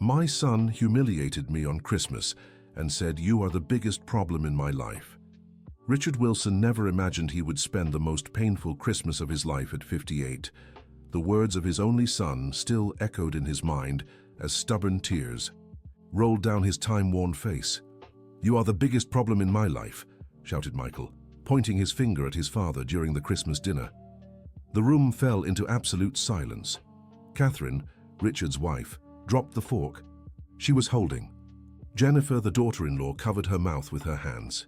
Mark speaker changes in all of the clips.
Speaker 1: My son humiliated me on Christmas and said, "You are the biggest problem in my life." Richard Wilson never imagined he would spend the most painful Christmas of his life at 58. The words of his only son still echoed in his mind as stubborn tears rolled down his time-worn face. "You are the biggest problem in my life," shouted Michael, pointing his finger at his father during the Christmas dinner. The room fell into absolute silence. Catherine, Richard's wife, dropped the fork she was holding. Jennifer, the daughter-in-law, covered her mouth with her hands.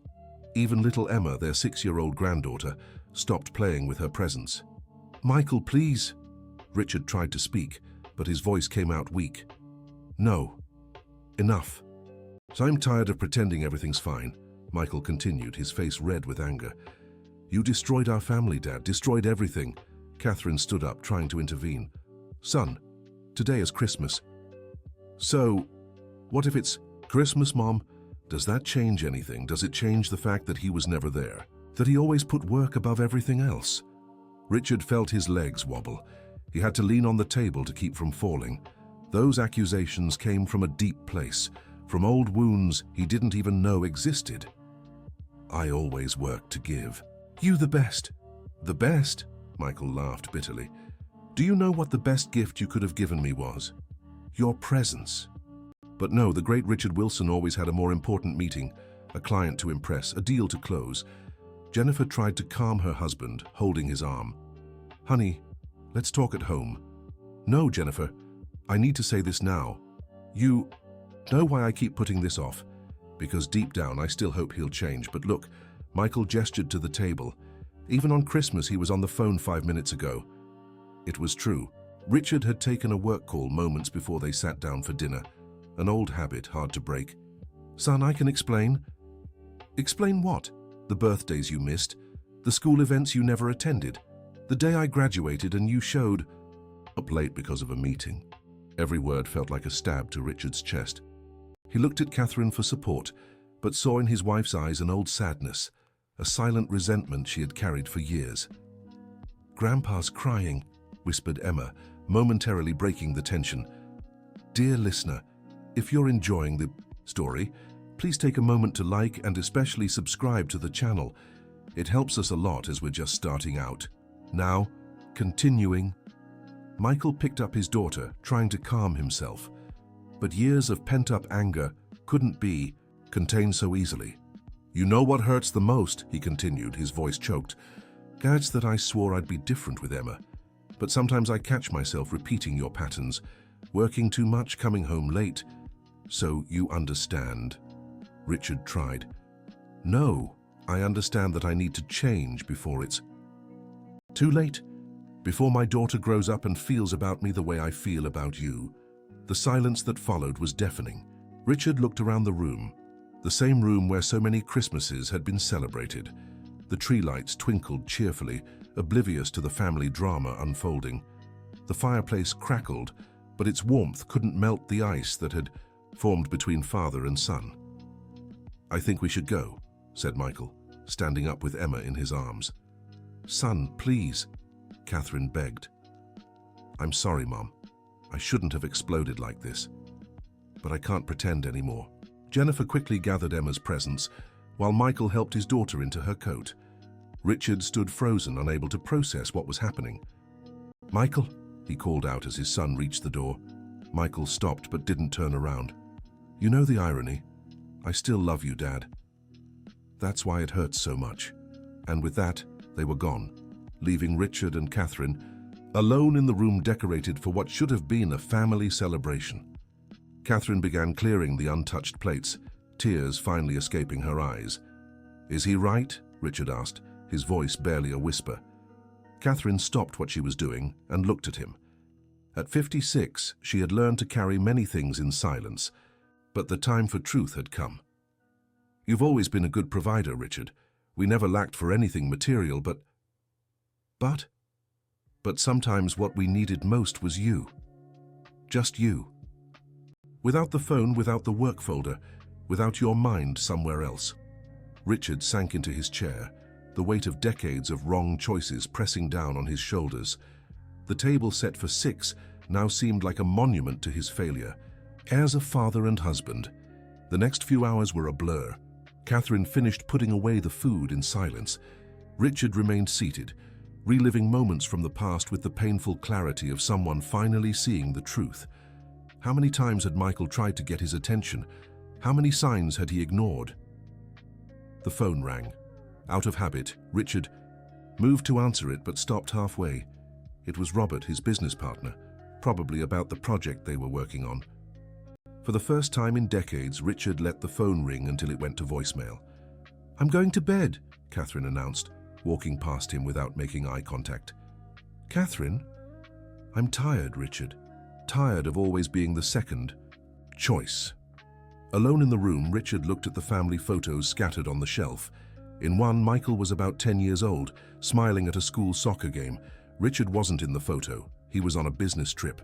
Speaker 1: Even little Emma, their 6-year-old granddaughter, stopped playing with her presents. "Michael, please." Richard tried to speak, but his voice came out weak. "No. Enough. So I'm tired of pretending everything's fine," Michael continued, his face red with anger. "You destroyed our family, Dad, destroyed everything." Catherine stood up, trying to intervene. "Son, today is Christmas." "So, what if it's Christmas, Mom? Does that change anything? Does it change the fact that he was never there? That he always put work above everything else?" Richard felt his legs wobble. He had to lean on the table to keep from falling. Those accusations came from a deep place, from old wounds he didn't even know existed. "I always work to give." "You the best." "The best?" Michael laughed bitterly. "Do you know what the best gift you could have given me was? Your presence." But no, the great Richard Wilson always had a more important meeting, a client to impress, a deal to close. Jennifer tried to calm her husband, holding his arm. "Honey, let's talk at home." "No, Jennifer, I need to say this now. You know why I keep putting this off? Because deep down I still hope he'll change. But look," Michael gestured to the table. "Even on Christmas he was on the phone 5 minutes ago." It was true. Richard had taken a work call moments before they sat down for dinner. An old habit, hard to break. "Son, I can explain." "Explain what?" "The birthdays you missed, the school events you never attended, the day I graduated and you showed up late because of a meeting." Every word felt like a stab to Richard's chest. He looked at Catherine for support, but saw in his wife's eyes an old sadness, a silent resentment she had carried for years. "Grandpa's crying," whispered Emma, momentarily breaking the tension. "Dear listener, if you're enjoying the story, please take a moment to like and especially subscribe to the channel. It helps us a lot as we're just starting out." Now, continuing. Michael picked up his daughter, trying to calm himself. But years of pent-up anger couldn't be contained so easily. "You know what hurts the most," he continued, his voice choked. "Gad's that I swore I'd be different with Emma. But sometimes I catch myself repeating your patterns, working too much, coming home late. So you understand." Richard tried. "No, I understand that I need to change before it's too late. Before my daughter grows up and feels about me the way I feel about you." The silence that followed was deafening. Richard looked around the room, the same room where so many Christmases had been celebrated. The tree lights twinkled cheerfully, oblivious to the family drama unfolding. The fireplace crackled, but its warmth couldn't melt the ice that had formed between father and son. "I think we should go," said Michael, standing up with Emma in his arms. "Son, please," Catherine begged. "I'm sorry, Mom. I shouldn't have exploded like this. But I can't pretend anymore." Jennifer quickly gathered Emma's presents, while Michael helped his daughter into her coat. Richard stood frozen, unable to process what was happening. "Michael," he called out as his son reached the door. Michael stopped but didn't turn around. "You know the irony. I still love you, Dad. That's why it hurts so much." And with that, they were gone, leaving Richard and Catherine alone in the room decorated for what should have been a family celebration. Catherine began clearing the untouched plates, tears finally escaping her eyes. "Is he right?" Richard asked, his voice barely a whisper. Catherine stopped what she was doing and looked at him. At 56, she had learned to carry many things in silence, but the time for truth had come. "You've always been a good provider, Richard. We never lacked for anything material, but sometimes what we needed most was you. Just you. Without the phone, without the work folder, without your mind somewhere else." Richard sank into his chair, the weight of decades of wrong choices pressing down on his shoulders. The table set for 6 now seemed like a monument to his failure, As a father and husband, the next few hours were a blur. Catherine finished putting away the food in silence. Richard remained seated, reliving moments from the past with the painful clarity of someone finally seeing the truth. How many times had Michael tried to get his attention? How many signs had he ignored? The phone rang. Out of habit, Richard moved to answer it but stopped halfway. It was Robert, his business partner, probably about the project they were working on. For the first time in decades, Richard let the phone ring until it went to voicemail. "I'm going to bed," Catherine announced, walking past him without making eye contact. "Catherine?" "I'm tired, Richard. Tired of always being the second choice." Alone in the room, Richard looked at the family photos scattered on the shelf. In one, Michael was about 10 years old, smiling at a school soccer game. Richard wasn't in the photo. He was on a business trip.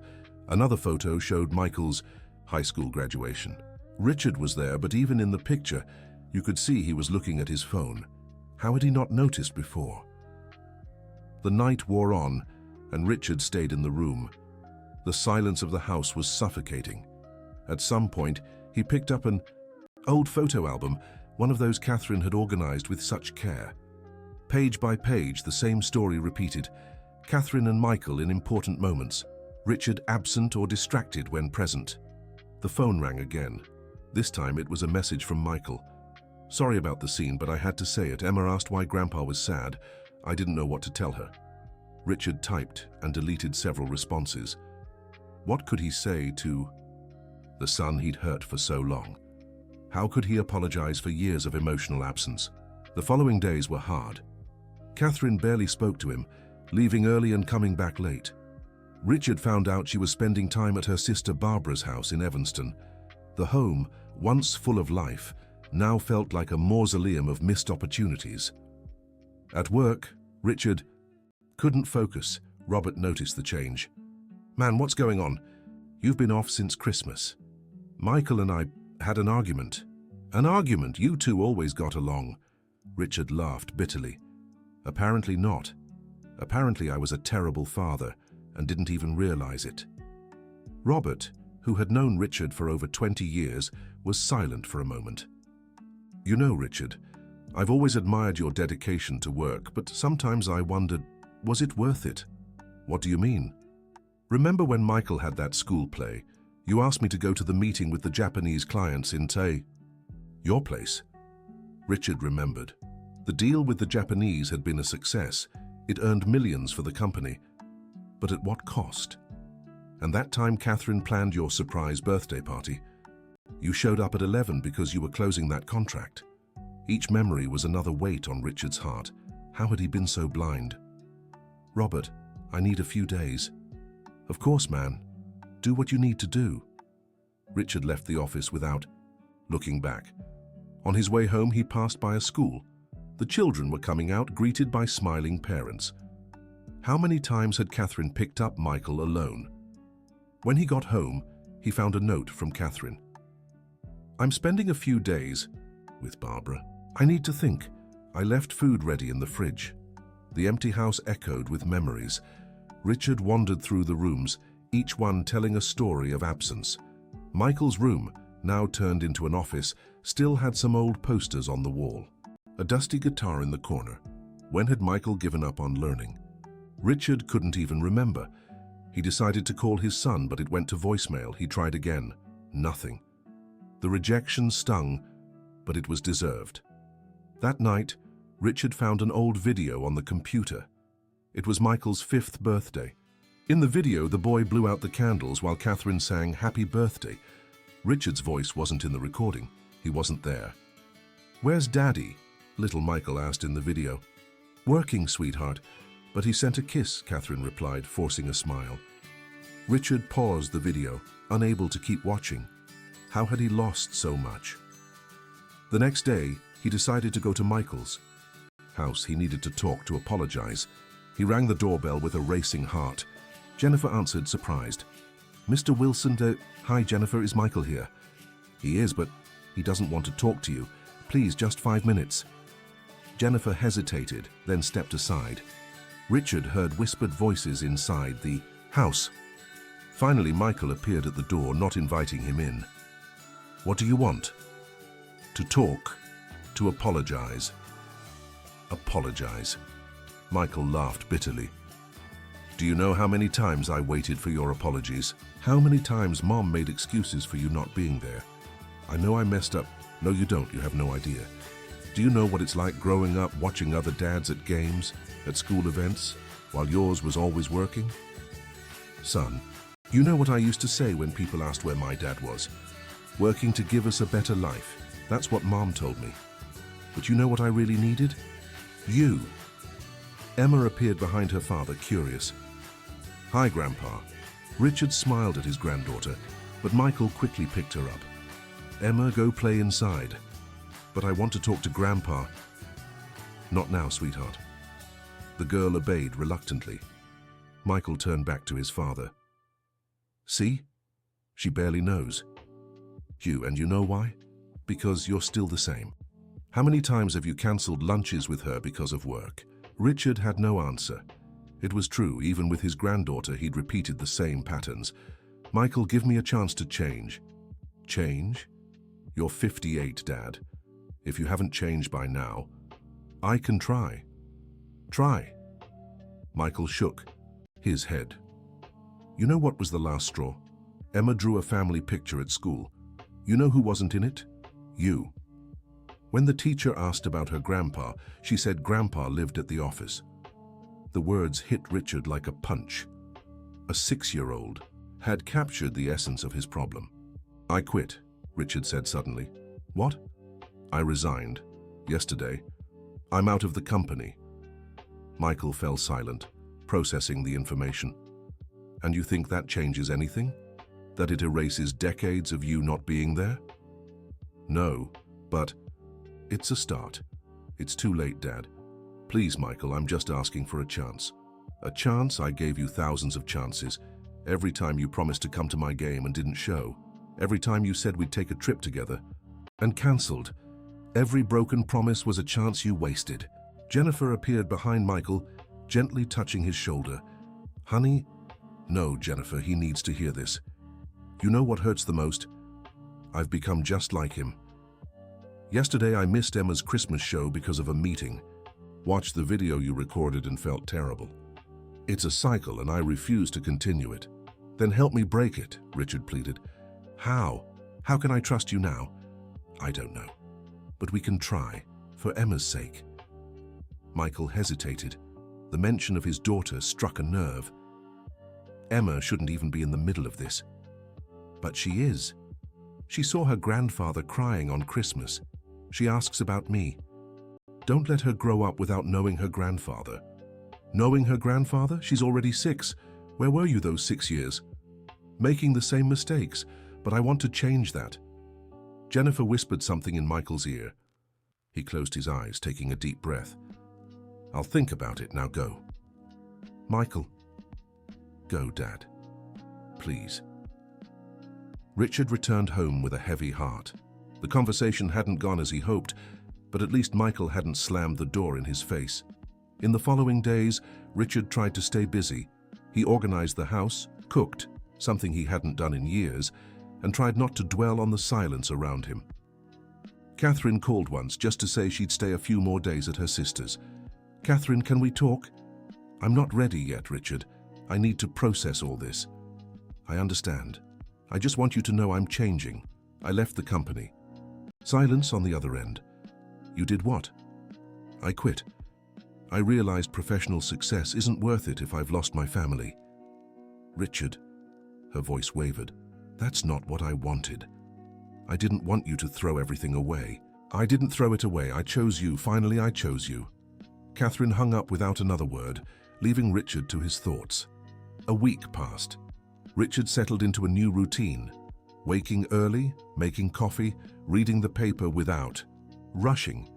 Speaker 1: Another photo showed Michael's high school graduation. Richard was there, but even in the picture, you could see he was looking at his phone. How had he not noticed before? The night wore on, and Richard stayed in the room. The silence of the house was suffocating. At some point, he picked up an old photo album, one of those Catherine had organized with such care. Page by page, the same story repeated. Catherine and Michael in important moments. Richard absent or distracted when present. The phone rang again. This time it was a message from Michael. "Sorry about the scene, but I had to say it. Emma asked why Grandpa was sad. I didn't know what to tell her." Richard typed and deleted several responses. What could he say to the son he'd hurt for so long? How could he apologize for years of emotional absence? The following days were hard. Catherine barely spoke to him, leaving early and coming back late. Richard found out she was spending time at her sister Barbara's house in Evanston. The home, once full of life, now felt like a mausoleum of missed opportunities. At work, Richard couldn't focus. Robert noticed the change. "Man, what's going on? You've been off since Christmas." "Michael and I had an argument." "An argument? You two always got along." Richard laughed bitterly. "Apparently not. Apparently I was a terrible father and didn't even realize it." Robert, who had known Richard for over 20 years, was silent for a moment. "You know, Richard, I've always admired your dedication to work, but sometimes I wondered, was it worth it?" "What do you mean?" "Remember when Michael had that school play? You asked me to go to the meeting with the Japanese clients in your place." Richard remembered. The deal with the Japanese had been a success. It earned millions for the company. But at what cost? And that time Catherine planned your surprise birthday party. You showed up at 11 because you were closing that contract. Each memory was another weight on Richard's heart. How had he been so blind? "Robert, I need a few days." "Of course, man. Do what you need to do." Richard left the office without looking back. On his way home, he passed by a school. The children were coming out, greeted by smiling parents. How many times had Catherine picked up Michael alone? When he got home, he found a note from Catherine. "I'm spending a few days with Barbara. I need to think. I left food ready in the fridge." The empty house echoed with memories. Richard wandered through the rooms, each one telling a story of absence. Michael's room, now turned into an office, still had some old posters on the wall. A dusty guitar in the corner. When had Michael given up on learning? Richard couldn't even remember. He decided to call his son, but it went to voicemail. He tried again. Nothing. The rejection stung, but it was deserved. That night, Richard found an old video on the computer. It was Michael's 5th birthday. In the video, the boy blew out the candles while Catherine sang "Happy Birthday." Richard's voice wasn't in the recording. He wasn't there. "Where's Daddy?" little Michael asked in the video. "Working, sweetheart." "But he sent a kiss," Catherine replied, forcing a smile. Richard paused the video, unable to keep watching. How had he lost so much? The next day, he decided to go to Michael's house. He needed to talk, to apologize. He rang the doorbell with a racing heart. Jennifer answered, surprised. "Mr. Wilson, hi Jennifer, is Michael here?" "He is, but he doesn't want to talk to you. Please, just 5 minutes." Jennifer hesitated, then stepped aside. Richard heard whispered voices inside the house. Finally, Michael appeared at the door, not inviting him in. "What do you want?" "To talk. To apologize." "Apologize?" Michael laughed bitterly. "Do you know how many times I waited for your apologies? How many times Mom made excuses for you not being there? I know I messed up." "No, you don't. You have no idea. Do you know what it's like growing up watching other dads at games, at school events, while yours was always working? Son, you know what I used to say when people asked where my dad was? Working to give us a better life. That's what Mom told me. But you know what I really needed? You." Emma appeared behind her father, curious. "Hi, Grandpa." Richard smiled at his granddaughter, but Michael quickly picked her up. "Emma, go play inside." "But I want to talk to Grandpa." "Not now, sweetheart." The girl obeyed reluctantly. Michael turned back to his father. "See? She barely knows. And you know why? Because you're still the same. How many times have you cancelled lunches with her because of work?" Richard had no answer. It was true, even with his granddaughter, he'd repeated the same patterns. "Michael, give me a chance to change." "Change? You're 58, Dad. If you haven't changed by now, I can try." "Try." Michael shook his head. "You know what was the last straw? Emma drew a family picture at school. You know who wasn't in it? You. When the teacher asked about her grandpa, she said Grandpa lived at the office." The words hit Richard like a punch. A 6-year-old had captured the essence of his problem. "I quit," Richard said suddenly. "What?" "I resigned. Yesterday. I'm out of the company." Michael fell silent, processing the information. "And you think that changes anything? That it erases decades of you not being there?" "No, but it's a start. It's too late, Dad. Please, Michael, I'm just asking for a chance. A chance? I gave you thousands of chances. Every time you promised to come to my game and didn't show. Every time you said we'd take a trip together and cancelled. Every broken promise was a chance you wasted." Jennifer appeared behind Michael, gently touching his shoulder. "Honey?" "No, Jennifer, he needs to hear this. You know what hurts the most? I've become just like him. Yesterday I missed Emma's Christmas show because of a meeting. Watched the video you recorded and felt terrible. It's a cycle and I refuse to continue it." "Then help me break it," Richard pleaded. "How? How can I trust you now?" "I don't know. But we can try, for Emma's sake." Michael hesitated. The mention of his daughter struck a nerve. Emma shouldn't even be in the middle of this. But she is. She saw her grandfather crying on Christmas. She asks about me. Don't let her grow up without knowing her grandfather. Knowing her grandfather? She's already 6. Where were you those 6 years? Making the same mistakes, but I want to change that. Jennifer whispered something in Michael's ear. He closed his eyes, taking a deep breath. "I'll think about it, now go." "Michael." "Go, Dad. Please." Richard returned home with a heavy heart. The conversation hadn't gone as he hoped, but at least Michael hadn't slammed the door in his face. In the following days, Richard tried to stay busy. He organized the house, cooked, something he hadn't done in years, and tried not to dwell on the silence around him. Catherine called once just to say she'd stay a few more days at her sister's. "Catherine, can we talk?" "I'm not ready yet, Richard. I need to process all this." "I understand. I just want you to know I'm changing. I left the company." Silence on the other end. "You did what?" "I quit. I realized professional success isn't worth it if I've lost my family." "Richard," her voice wavered, "that's not what I wanted. I didn't want you to throw everything away." "I didn't throw it away. I chose you. Finally, I chose you." Catherine hung up without another word, leaving Richard to his thoughts. A week passed. Richard settled into a new routine. Waking early, making coffee, reading the paper without rushing.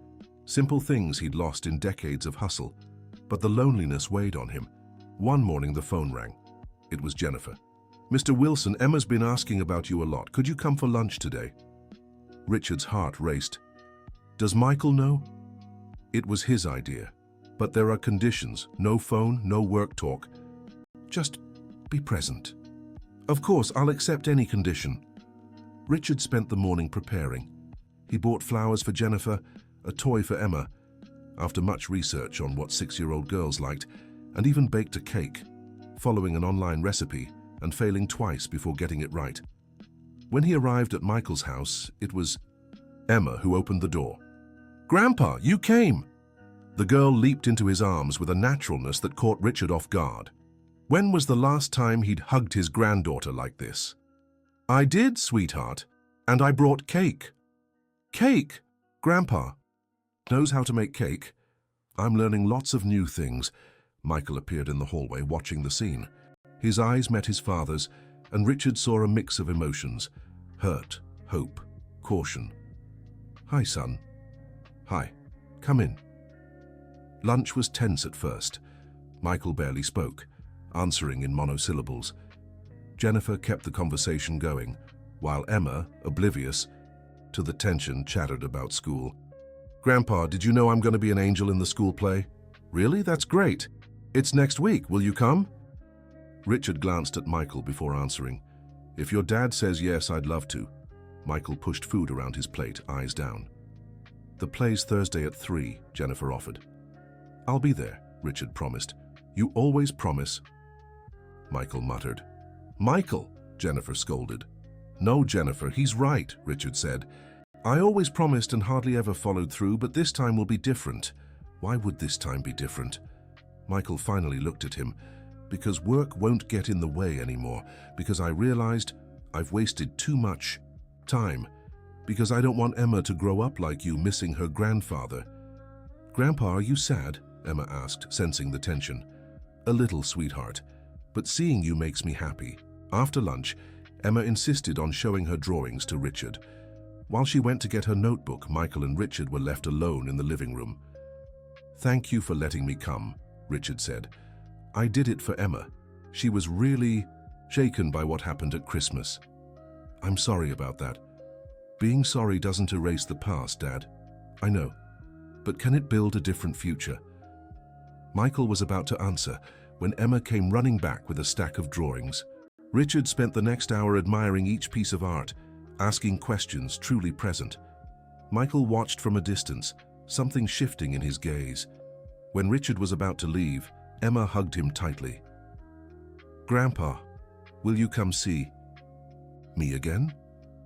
Speaker 1: Simple things he'd lost in decades of hustle. But the loneliness weighed on him. One morning the phone rang. It was Jennifer. "Mr. Wilson, Emma's been asking about you a lot. Could you come for lunch today?" Richard's heart raced. "Does Michael know?" It was his idea. But there are conditions. No phone, no work talk. Just be present. Of course, I'll accept any condition. Richard spent the morning preparing. He bought flowers for Jennifer, a toy for Emma, after much research on what 6-year-old girls liked, and even baked a cake, following an online recipe and failing twice before getting it right. When he arrived at Michael's house, it was Emma who opened the door. "Grandpa, you came!" The girl leaped into his arms with a naturalness that caught Richard off guard. When was the last time he'd hugged his granddaughter like this? "I did, sweetheart, and I brought cake." "Cake? Grandpa knows how to make cake. I'm learning lots of new things." Michael appeared in the hallway, watching the scene. His eyes met his father's, and Richard saw a mix of emotions: hurt, hope, caution. "Hi, son." "Hi. Come in." Lunch was tense at first. Michael barely spoke, answering in monosyllables. Jennifer kept the conversation going, while Emma, oblivious to the tension, chattered about school. "Grandpa, did you know I'm going to be an angel in the school play?" "Really? That's great. It's next week. Will you come?" Richard glanced at Michael before answering. "If your dad says yes, I'd love to." Michael pushed food around his plate, eyes down. "The play's Thursday at 3, Jennifer offered. "I'll be there," Richard promised. "You always promise." Michael muttered. "Michael," Jennifer scolded. "No, Jennifer, he's right," Richard said. "I always promised and hardly ever followed through, but this time will be different." Why would this time be different? Michael finally looked at him. "Because work won't get in the way anymore. Because I realized I've wasted too much time. Because I don't want Emma to grow up like you, missing her grandfather." "Grandpa, are you sad?" Emma asked, sensing the tension. "A little, sweetheart. But seeing you makes me happy." After lunch, Emma insisted on showing her drawings to Richard. While she went to get her notebook, Michael and Richard were left alone in the living room. "Thank you for letting me come," Richard said. "I did it for Emma. She was really shaken by what happened at Christmas." "I'm sorry about that." "Being sorry doesn't erase the past, Dad." "I know. But can it build a different future?" Michael was about to answer when Emma came running back with a stack of drawings. Richard spent the next hour admiring each piece of art, asking questions, truly present. Michael watched from a distance, something shifting in his gaze. When Richard was about to leave, Emma hugged him tightly. "Grandpa, will you come see me again?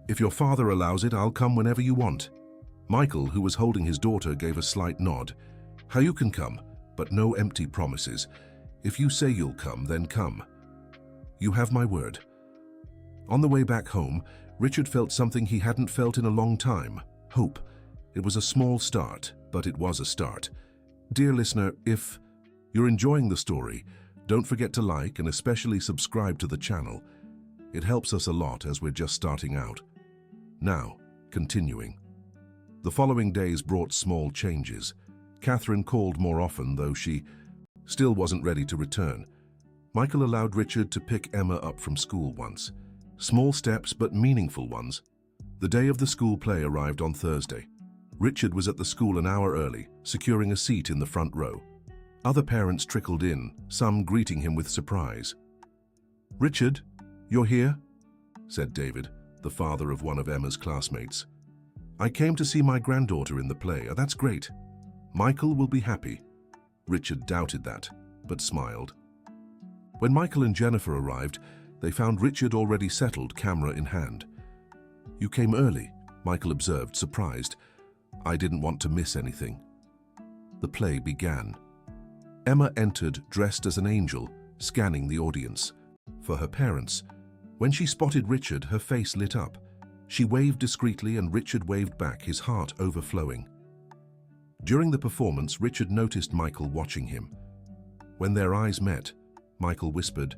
Speaker 1: If your father allows it, I'll come whenever you want." Michael, who was holding his daughter, gave a slight nod. "How you can come, but no empty promises. If you say you'll come, then come. You have my word." On the way back home, Richard felt something he hadn't felt in a long time: hope. It was a small start, but it was a start. Dear listener, if you're enjoying the story, don't forget to like and especially subscribe to the channel. It helps us a lot as we're just starting out. Now, continuing. The following days brought small changes. Catherine called more often, though she still wasn't ready to return. Michael allowed Richard to pick Emma up from school once. Small steps, but meaningful ones. The day of the school play arrived on Thursday. Richard was at the school an hour early, securing a seat in the front row. Other parents trickled in, some greeting him with surprise. "Richard, you're here?" said David, the father of one of Emma's classmates. "I came to see my granddaughter in the play. Oh, that's great. Michael will be happy." Richard doubted that, but smiled. When Michael and Jennifer arrived, they found Richard already settled, camera in hand. "You came early," Michael observed, surprised. "I didn't want to miss anything." The play began. Emma entered dressed as an angel, scanning the audience. For her parents, when she spotted Richard, her face lit up. She waved discreetly and Richard waved back, his heart overflowing. During the performance, Richard noticed Michael watching him. When their eyes met, Michael whispered,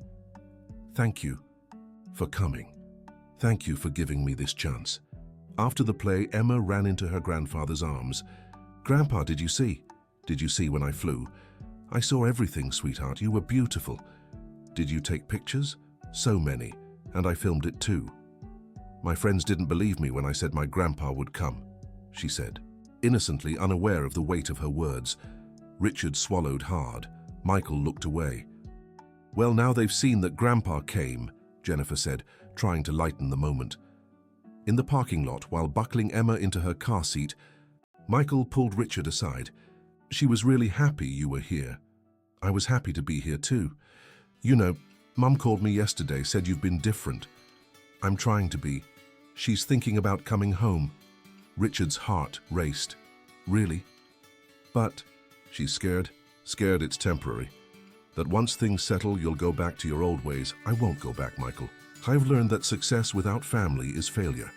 Speaker 1: "Thank you for coming. Thank you for giving me this chance." After the play, Emma ran into her grandfather's arms. "Grandpa, did you see? Did you see when I flew? I saw everything, sweetheart. You were beautiful. Did you take pictures? So many, and I filmed it too. My friends didn't believe me when I said my grandpa would come," she said, innocently unaware of the weight of her words. Richard swallowed hard. Michael looked away. "Well, now they've seen that Grandpa came," Jennifer said, trying to lighten the moment. In the parking lot, while buckling Emma into her car seat, Michael pulled Richard aside. She was really happy you were here. I was happy to be here too. You know, Mum called me yesterday, said you've been different. I'm trying to be. She's thinking about coming home. Richard's heart raced. Really? But she's scared. Scared it's temporary. That once things settle, you'll go back to your old ways. I won't go back, Michael. I've learned that success without family is failure.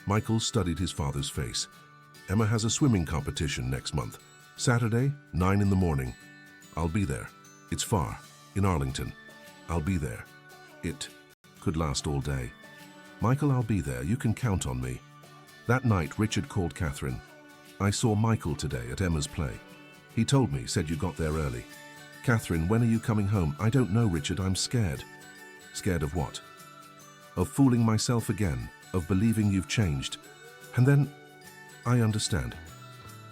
Speaker 1: Michael studied his father's face. Emma has a swimming competition next month. Saturday, 9 in the morning. I'll be there. It's far, in Arlington. I'll be there. It could last all day. Michael, I'll be there. You can count on me. That night, Richard called Catherine. I saw Michael today at Emma's play. He told me, said you got there early. Catherine, when are you coming home? I don't know, Richard. I'm scared. Scared of what? Of fooling myself again, of believing you've changed. And then, I understand.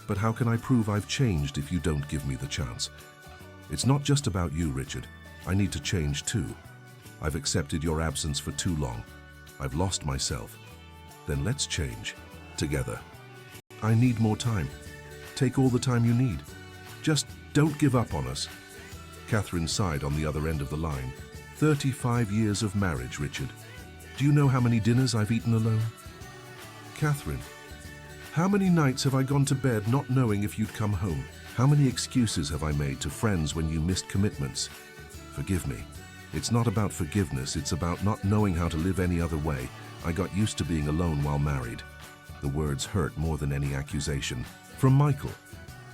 Speaker 1: But how can I prove I've changed if you don't give me the chance? It's not just about you, Richard. I need to change too. I've accepted your absence for too long. I've lost myself. Then let's change. Together. I need more time. Take all the time you need. Just don't give up on us. Catherine sighed on the other end of the line. 35 years of marriage, Richard. Do you know how many dinners I've eaten alone? Catherine, how many nights have I gone to bed not knowing if you'd come home? How many excuses have I made to friends when you missed commitments? Forgive me. It's not about forgiveness, it's about not knowing how to live any other way. I got used to being alone while married. The words hurt more than any accusation. From Michael.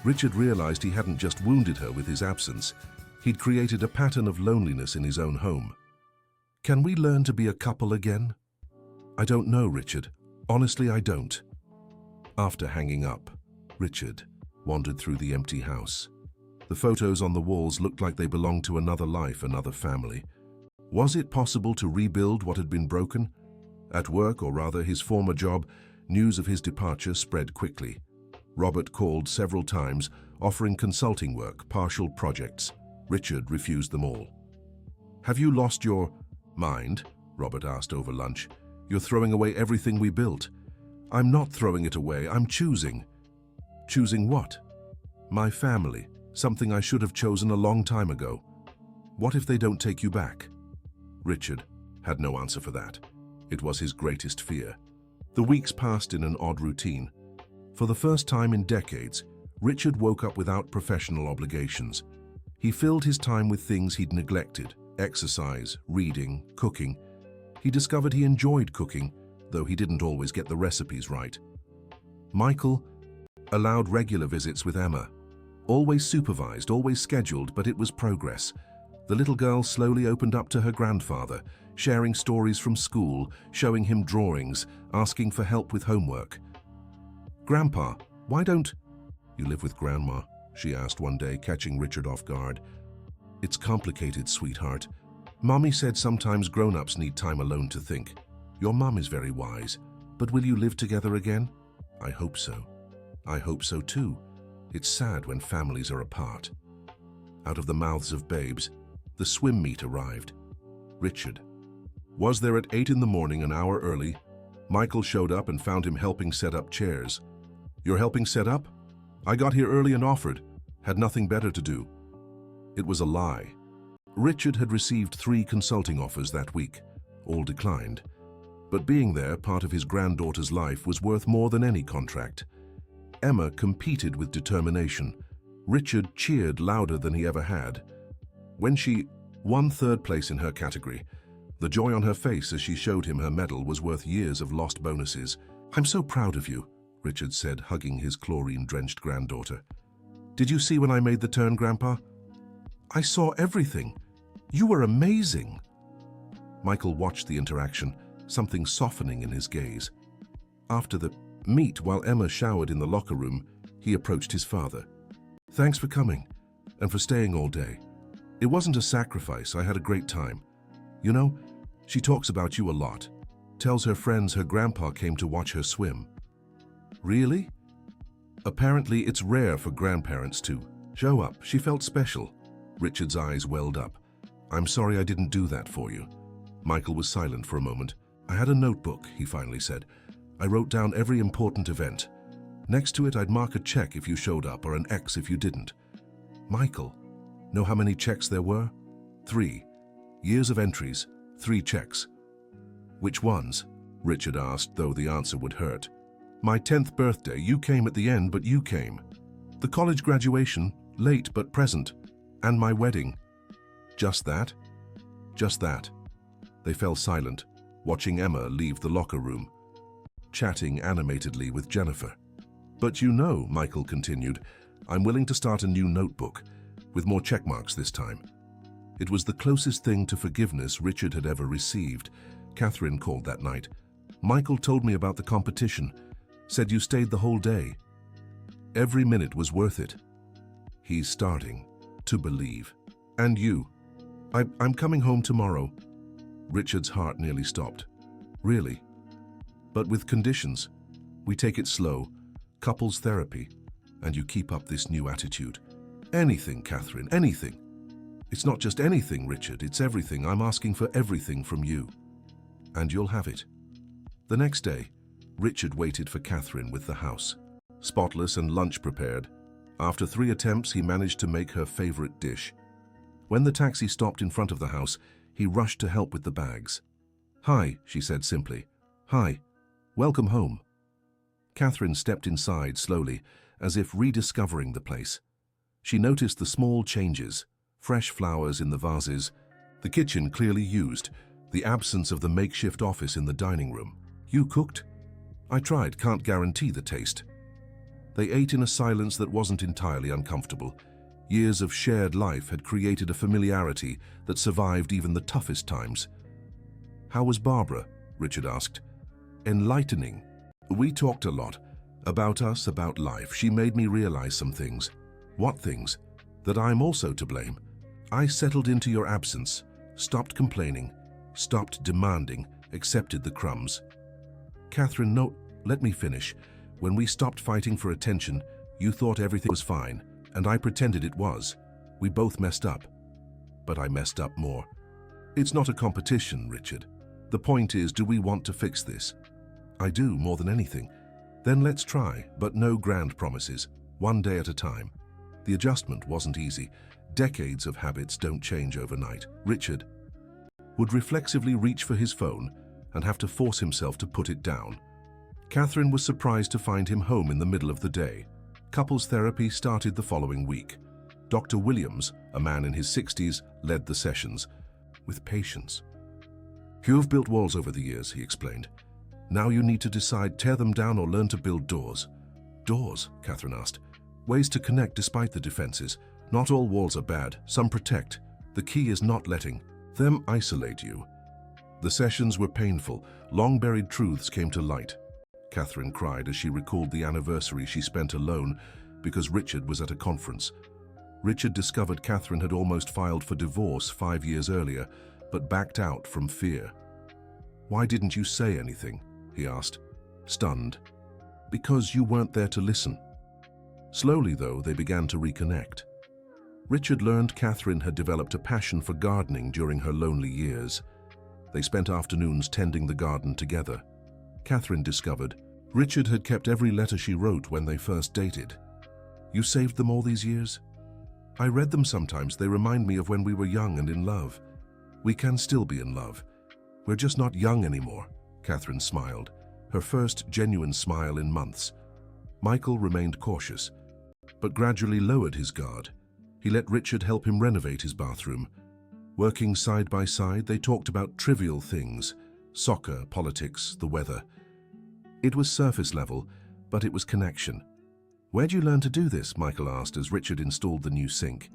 Speaker 1: Richard realized he hadn't just wounded her with his absence. He'd created a pattern of loneliness in his own home. Can we learn to be a couple again? I don't know, Richard. Honestly, I don't. After hanging up, Richard wandered through the empty house. The photos on the walls looked like they belonged to another life, another family. Was it possible to rebuild what had been broken? At work, or rather his former job, news of his departure spread quickly. Robert called several times, offering consulting work, partial projects. Richard refused them all. Have you lost your mind? Robert asked over lunch. You're throwing away everything we built. I'm not throwing it away, I'm choosing. Choosing what? My family, something I should have chosen a long time ago. What if they don't take you back? Richard had no answer for that. It was his greatest fear. The weeks passed in an odd routine. For the first time in decades, Richard woke up without professional obligations. He filled his time with things he'd neglected: exercise, reading, cooking. He discovered he enjoyed cooking, though he didn't always get the recipes right. Michael allowed regular visits with Emma. Always supervised, always scheduled, but it was progress. The little girl slowly opened up to her grandfather, sharing stories from school, showing him drawings, asking for help with homework. Grandpa, why don't you live with Grandma? She asked one day, catching Richard off guard. It's complicated, sweetheart. Mommy said sometimes grown-ups need time alone to think. Your mom is very wise, but will you live together again? I hope so. I hope so too. It's sad when families are apart. Out of the mouths of babes, the swim meet arrived. Richard was there at 8 in the morning, an hour early. Michael showed up and found him helping set up chairs. You're helping set up? I got here early and offered. Had nothing better to do. It was a lie. Richard had received 3 consulting offers that week, all declined. But being there, part of his granddaughter's life, was worth more than any contract. Emma competed with determination. Richard cheered louder than he ever had. When she won 3rd place in her category, the joy on her face as she showed him her medal was worth years of lost bonuses. I'm so proud of you, Richard said, hugging his chlorine-drenched granddaughter. Did you see when I made the turn, Grandpa? I saw everything. You were amazing. Michael watched the interaction, something softening in his gaze. After the meet, while Emma showered in the locker room, he approached his father. Thanks for coming, and for staying all day. It wasn't a sacrifice, I had a great time. You know, she talks about you a lot. Tells her friends her grandpa came to watch her swim. Really? Apparently it's rare for grandparents to show up. She felt special. Richard's eyes welled up. I'm sorry I didn't do that for you. Michael was silent for a moment. I had a notebook, he finally said. I wrote down every important event. Next to it, I'd mark a check if you showed up or an X if you didn't. Michael, know how many checks there were? 3. Years of entries, 3 checks. Which ones? Richard asked, though the answer would hurt. My 10th birthday, you came at the end, but you came. The college graduation, late but present. And my wedding. Just that? Just that. They fell silent, watching Emma leave the locker room, chatting animatedly with Jennifer. But you know, Michael continued, I'm willing to start a new notebook, with more checkmarks this time. It was the closest thing to forgiveness Richard had ever received. Catherine called that night. Michael told me about the competition, said you stayed the whole day. Every minute was worth it. He's starting to believe. And you? I'm coming home tomorrow. Richard's heart nearly stopped. Really? But with conditions. We take it slow, couples therapy, and you keep up this new attitude. Anything, Catherine, anything. It's not just anything, Richard, it's everything. I'm asking for everything from you. And you'll have it. The next day, Richard waited for Catherine with the house, spotless and lunch prepared. After 3 attempts, he managed to make her favorite dish. When the taxi stopped in front of the house, he rushed to help with the bags. Hi, she said simply. Hi. Welcome home. Catherine stepped inside slowly, as if rediscovering the place. She noticed the small changes, fresh flowers in the vases, the kitchen clearly used, the absence of the makeshift office in the dining room. You cooked? I tried, can't guarantee the taste. They ate in a silence that wasn't entirely uncomfortable. Years of shared life had created a familiarity that survived even the toughest times. How was Barbara? Richard asked. Enlightening. We talked a lot. About us, about life. She made me realize some things. What things? That I'm also to blame. I settled into your absence, stopped complaining, stopped demanding, accepted the crumbs. Catherine, no, let me finish. When we stopped fighting for attention, you thought everything was fine, and I pretended it was. We both messed up. But I messed up more. It's not a competition, Richard. The point is, do we want to fix this? I do, more than anything. Then let's try, but no grand promises. One day at a time. The adjustment wasn't easy. Decades of habits don't change overnight. Richard would reflexively reach for his phone and have to force himself to put it down. Catherine was surprised to find him home in the middle of the day. Couples therapy started the following week. Dr. Williams, a man in his 60s, led the sessions with patience. You've built walls over the years, he explained. Now you need to decide, tear them down or learn to build doors. Doors? Catherine asked. Ways to connect despite the defenses. Not all walls are bad, some protect. The key is not letting them isolate you. The sessions were painful. Long-buried truths came to light. Catherine cried as she recalled the anniversary she spent alone because Richard was at a conference. Richard discovered Catherine had almost filed for divorce 5 years earlier, but backed out from fear. Why didn't you say anything? He asked, stunned. Because you weren't there to listen. Slowly, though, they began to reconnect. Richard learned Catherine had developed a passion for gardening during her lonely years. They spent afternoons tending the garden together. Catherine discovered Richard had kept every letter she wrote when they first dated. You saved them all these years? I read them sometimes. They remind me of when we were young and in love. We can still be in love. We're just not young anymore. Catherine smiled, her first genuine smile in months. Michael remained cautious, but gradually lowered his guard. He let Richard help him renovate his bathroom. Working side by side, they talked about trivial things, soccer, politics, the weather. It was surface level, but it was connection. Where'd you learn to do this? Michael asked as Richard installed the new sink.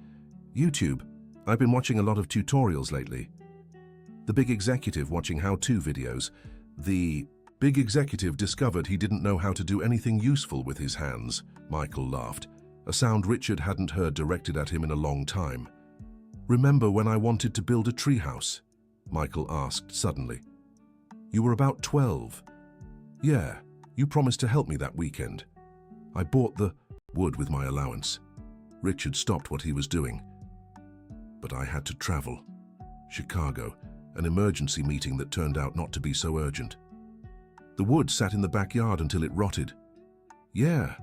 Speaker 1: YouTube. I've been watching a lot of tutorials lately. The big executive watching how-to videos. The big executive discovered he didn't know how to do anything useful with his hands. Michael laughed, a sound Richard hadn't heard directed at him in a long time. Remember when I wanted to build a treehouse? Michael asked suddenly. You were about 12. Yeah, you promised to help me that weekend. I bought the wood with my allowance. Richard stopped what he was doing. But I had to travel. Chicago. an emergency meeting that turned out not to be so urgent. The wood sat in the backyard until it rotted. Yeah,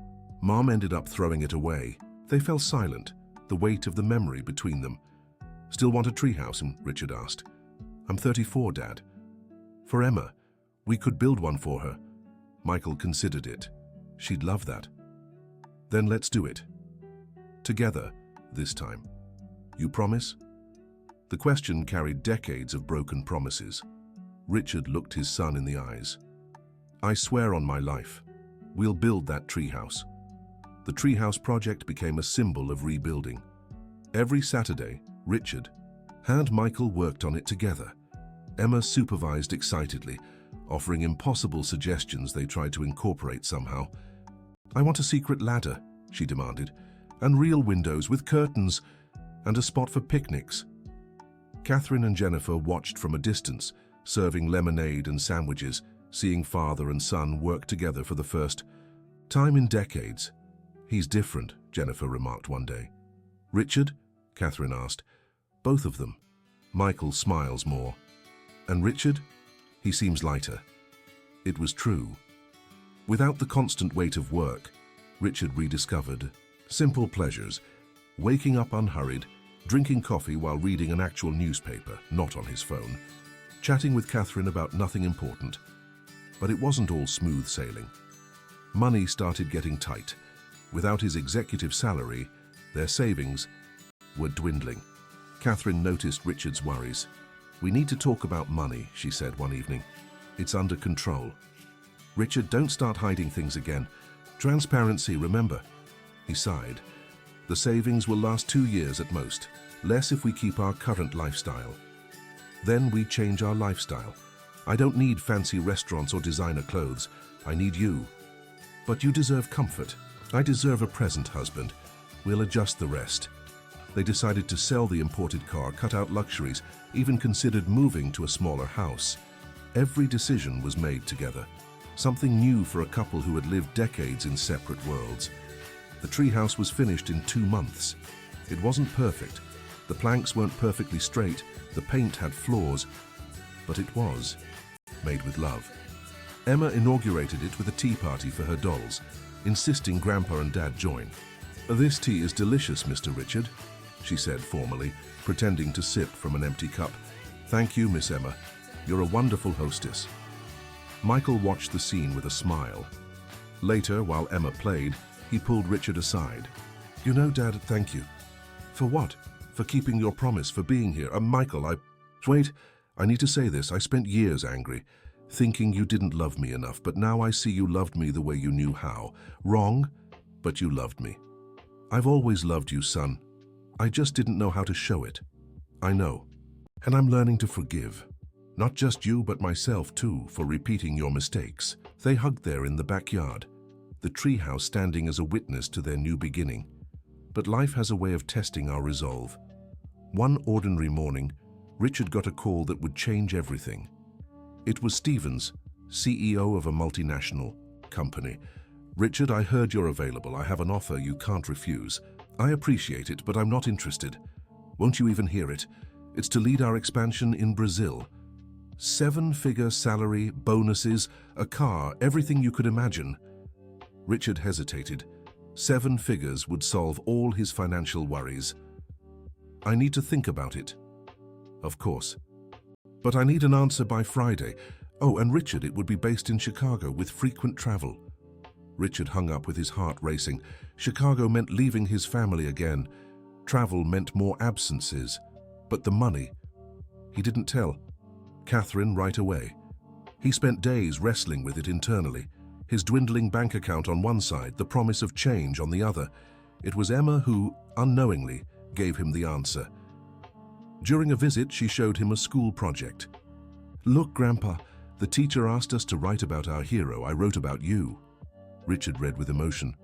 Speaker 1: Mom ended up throwing it away. They fell silent, the weight of the memory between them. Still want a treehouse? Richard asked. I'm 34, Dad. For Emma, we could build one for her. Michael considered it. She'd love that. Then let's do it. Together, this time. You promise? The question carried decades of broken promises. Richard looked his son in the eyes. I swear on my life. We'll build that treehouse. The treehouse project became a symbol of rebuilding. Every Saturday, Richard and Michael worked on it together. Emma supervised excitedly, offering impossible suggestions they tried to incorporate somehow. I want a secret ladder, she demanded, and real windows with curtains, and a spot for picnics. Catherine and Jennifer watched from a distance, serving lemonade and sandwiches, seeing father and son work together for the first time in decades. He's different, Jennifer remarked one day. Richard? Catherine asked. Both of them. Michael smiles more. And Richard? He seems lighter. It was true. Without the constant weight of work, Richard rediscovered simple pleasures, waking up unhurried, drinking coffee while reading an actual newspaper, not on his phone, chatting with Catherine about nothing important. But it wasn't all smooth sailing. Money started getting tight. Without his executive salary, their savings were dwindling. Catherine noticed Richard's worries. We need to talk about money, she said one evening. It's under control. Richard, don't start hiding things again. Transparency, remember. He sighed. The savings will last 2 years at most, less if we keep our current lifestyle. Then we change our lifestyle. I don't need fancy restaurants or designer clothes. I need you. But you deserve comfort. I deserve a present husband. We'll adjust the rest. They decided to sell the imported car, cut out luxuries, even considered moving to a smaller house. Every decision was made together. Something new for a couple who had lived decades in separate worlds. The treehouse was finished in 2 months. It wasn't perfect. The planks weren't perfectly straight. The paint had flaws. But it was made with love. Emma inaugurated it with a tea party for her dolls, insisting Grandpa and Dad join. This tea is delicious, Mr. Richard, she said formally, pretending to sip from an empty cup. Thank you, Miss Emma. You're a wonderful hostess. Michael watched the scene with a smile. Later, while Emma played, he pulled Richard aside. You know, Dad, thank you. For what? For keeping your promise, for being here. Michael, Wait, I need to say this. I spent years angry, thinking you didn't love me enough, but now I see you loved me the way you knew how. Wrong, but you loved me. I've always loved you, son. I just didn't know how to show it. I know. And I'm learning to forgive. Not just you, but myself too, for repeating your mistakes. They hugged there in the backyard, the treehouse standing as a witness to their new beginning. But life has a way of testing our resolve. One ordinary morning, Richard got a call that would change everything. It was Stevens, CEO of a multinational company. Richard, I heard you're available. I have an offer you can't refuse. I appreciate it, but I'm not interested. Won't you even hear it? It's to lead our expansion in Brazil. 7-figure salary, bonuses, a car, everything you could imagine. Richard hesitated. 7 figures would solve all his financial worries. I need to think about it. Of course. But I need an answer by Friday. Oh, and Richard, it would be based in Chicago with frequent travel. Richard hung up with his heart racing. Chicago meant leaving his family again. Travel meant more absences. But the money? He didn't tell Catherine right away. He spent days wrestling with it internally. His dwindling bank account on one side, the promise of change on the other. It was Emma who, unknowingly, gave him the answer. During a visit, she showed him a school project. Look, Grandpa, the teacher asked us to write about our hero. I wrote about you. Richard read with emotion.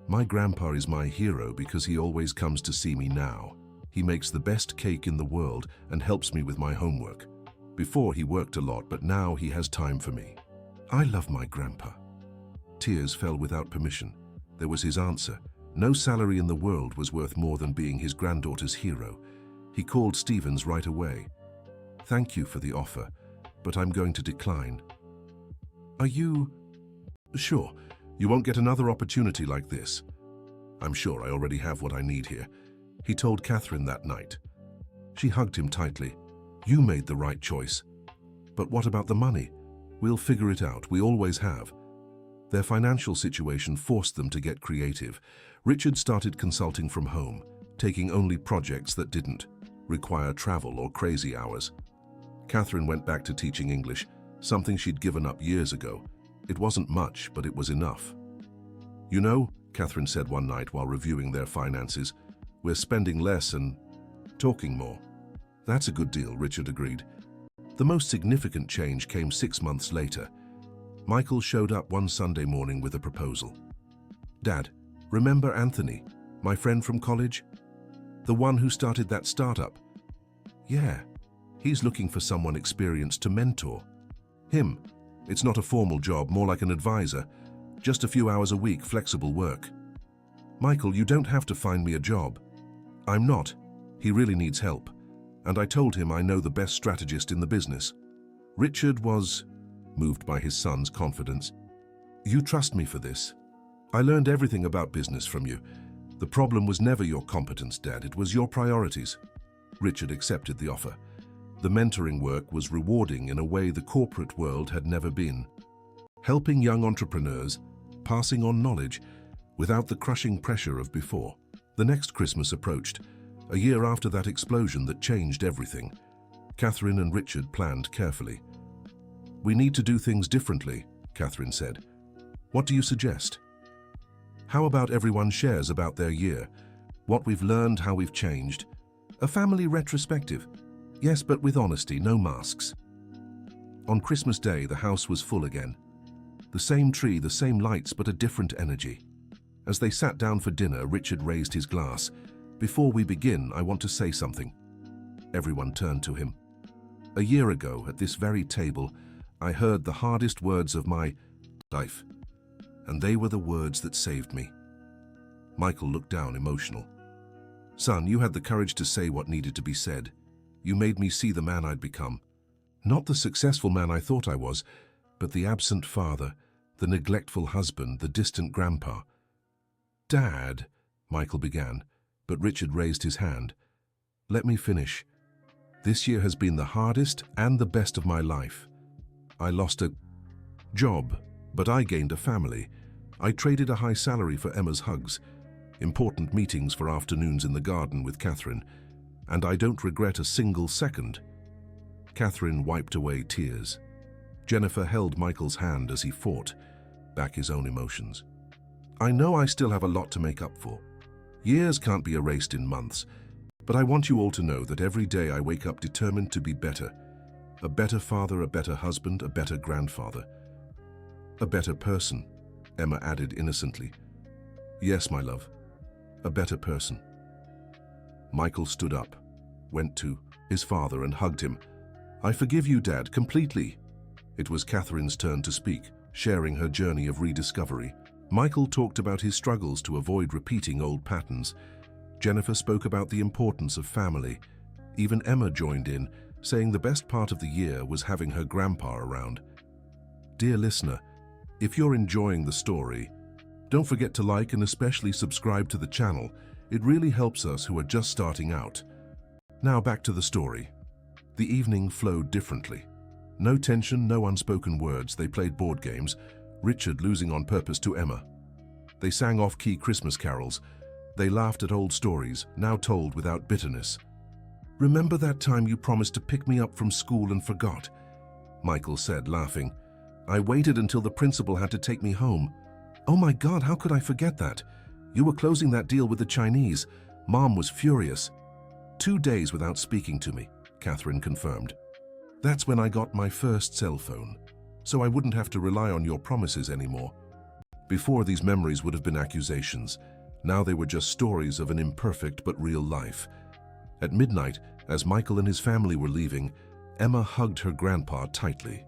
Speaker 1: My grandpa is my hero because he always comes to see me now. He makes the best cake in the world and helps me with my homework. Before he worked a lot, but now he has time for me. I love my grandpa. Tears fell without permission. There was his answer. No salary in the world was worth more than being his granddaughter's hero. He called Stevens right away. Thank you for the offer, but I'm going to decline. Are you... Sure, you won't get another opportunity like this. I'm sure I already have what I need here, he told Catherine that night. She hugged him tightly. You made the right choice. But what about the money? We'll figure it out, we always have. Their financial situation forced them to get creative. Richard started consulting from home, taking only projects that didn't require travel or crazy hours. Catherine went back to teaching English, something she'd given up years ago. It wasn't much, but it was enough. You know, Catherine said one night while reviewing their finances, we're spending less and talking more. That's a good deal, Richard agreed. The most significant change came 6 months later. Michael showed up one Sunday morning with a proposal. Dad, remember Anthony, my friend from college? The one who started that startup? Yeah, he's looking for someone experienced to mentor. Him. It's not a formal job, more like an advisor. Just a few hours a week, flexible work. Michael, you don't have to find me a job. I'm not. He really needs help. And I told him I know the best strategist in the business. Richard was moved by his son's confidence. You trust me for this. I learned everything about business from you. The problem was never your competence, Dad. It was your priorities. Richard accepted the offer. The mentoring work was rewarding in a way the corporate world had never been. Helping young entrepreneurs, passing on knowledge, without the crushing pressure of before. The next Christmas approached, a year after that explosion that changed everything. Catherine and Richard planned carefully. We need to do things differently, Catherine said. What do you suggest? How about everyone shares about their year, what we've learned, how we've changed? A family retrospective. Yes, but with honesty, no masks. On Christmas Day, the house was full again. The same tree, the same lights, but a different energy. As they sat down for dinner, Richard raised his glass. Before we begin, I want to say something. Everyone turned to him. A year ago, at this very table, I heard the hardest words of my life, and they were the words that saved me. Michael looked down, emotional. Son, you had the courage to say what needed to be said. You made me see the man I'd become. Not the successful man I thought I was, but the absent father, the neglectful husband, the distant grandpa. Dad, Michael began, but Richard raised his hand. Let me finish. This year has been the hardest and the best of my life. I lost a job, but I gained a family. I traded a high salary for Emma's hugs, important meetings for afternoons in the garden with Catherine, and I don't regret a single second. Catherine wiped away tears. Jennifer held Michael's hand as he fought back his own emotions. I know I still have a lot to make up for. Years can't be erased in months, but I want you all to know that every day I wake up determined to be better. A better father, a better husband, a better grandfather. A better person, Emma added innocently. Yes, my love, a better person. Michael stood up, went to his father and hugged him. I forgive you, Dad, completely. It was Catherine's turn to speak, sharing her journey of rediscovery. Michael talked about his struggles to avoid repeating old patterns. Jennifer spoke about the importance of family. Even Emma joined in, saying the best part of the year was having her grandpa around. Dear listener, if you're enjoying the story, don't forget to like and especially subscribe to the channel. It really helps us who are just starting out. Now back to the story. The evening flowed differently. No tension, no unspoken words. They played board games, Richard losing on purpose to Emma. They sang off-key Christmas carols. They laughed at old stories, now told without bitterness. Remember that time you promised to pick me up from school and forgot? Michael said, laughing. I waited until the principal had to take me home. Oh my God, how could I forget that? You were closing that deal with the Chinese. Mom was furious. 2 days without speaking to me, Catherine confirmed. That's when I got my first cell phone, so I wouldn't have to rely on your promises anymore. Before, these memories would have been accusations. Now they were just stories of an imperfect but real life. At midnight, as Michael and his family were leaving, Emma hugged her grandpa tightly.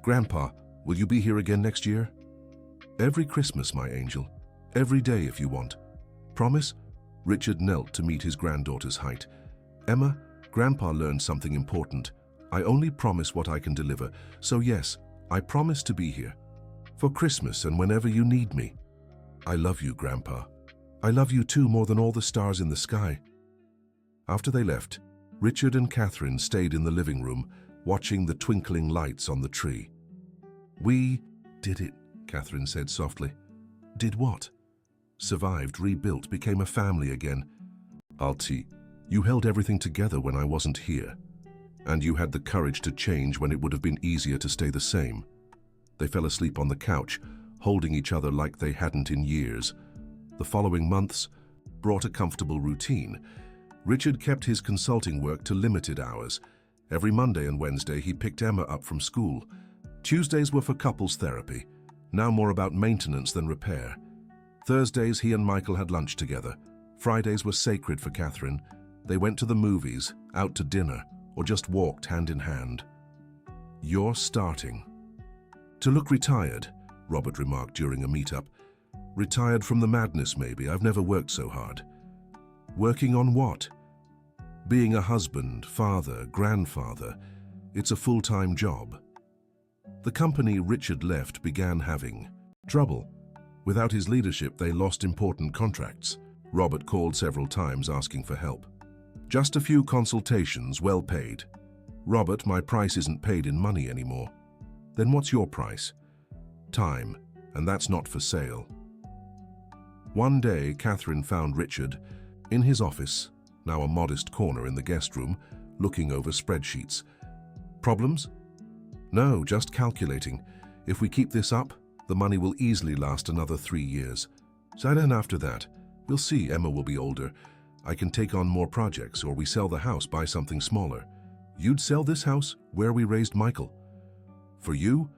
Speaker 1: Grandpa, will you be here again next year? Every Christmas, my angel. Every day if you want. Promise? Richard knelt to meet his granddaughter's height. Emma, Grandpa learned something important. I only promise what I can deliver, so yes, I promise to be here. For Christmas and whenever you need me. I love you, Grandpa. I love you too, more than all the stars in the sky. After they left, Richard and Catherine stayed in the living room, watching the twinkling lights on the tree. We did it, Catherine said softly. Did what? Survived, rebuilt, became a family again. Alti, you held everything together when I wasn't here. And you had the courage to change when it would have been easier to stay the same. They fell asleep on the couch, holding each other like they hadn't in years. The following months brought a comfortable routine. Richard kept his consulting work to limited hours. Every Monday and Wednesday he picked Emma up from school. Tuesdays were for couples therapy, now more about maintenance than repair. Thursdays he and Michael had lunch together. Fridays were sacred for Catherine. They went to the movies, out to dinner, or just walked hand in hand. You're starting to look retired, Robert remarked during a meetup. Retired from the madness, maybe. I've never worked so hard. Working on what? Being a husband, father, grandfather. It's a full-time job. The company Richard left began having trouble. Without his leadership, they lost important contracts. Robert called several times asking for help. Just a few consultations, well paid. Robert, my price isn't paid in money anymore. Then what's your price? Time, and that's not for sale. One day, Catherine found Richard in his office, now a modest corner in the guest room, looking over spreadsheets. Problems? No, just calculating. If we keep this up, the money will easily last another 3 years. So then after that, we'll see. Emma will be older. I can take on more projects, or we sell the house, buy something smaller. You'd sell this house, where we raised Michael? For you,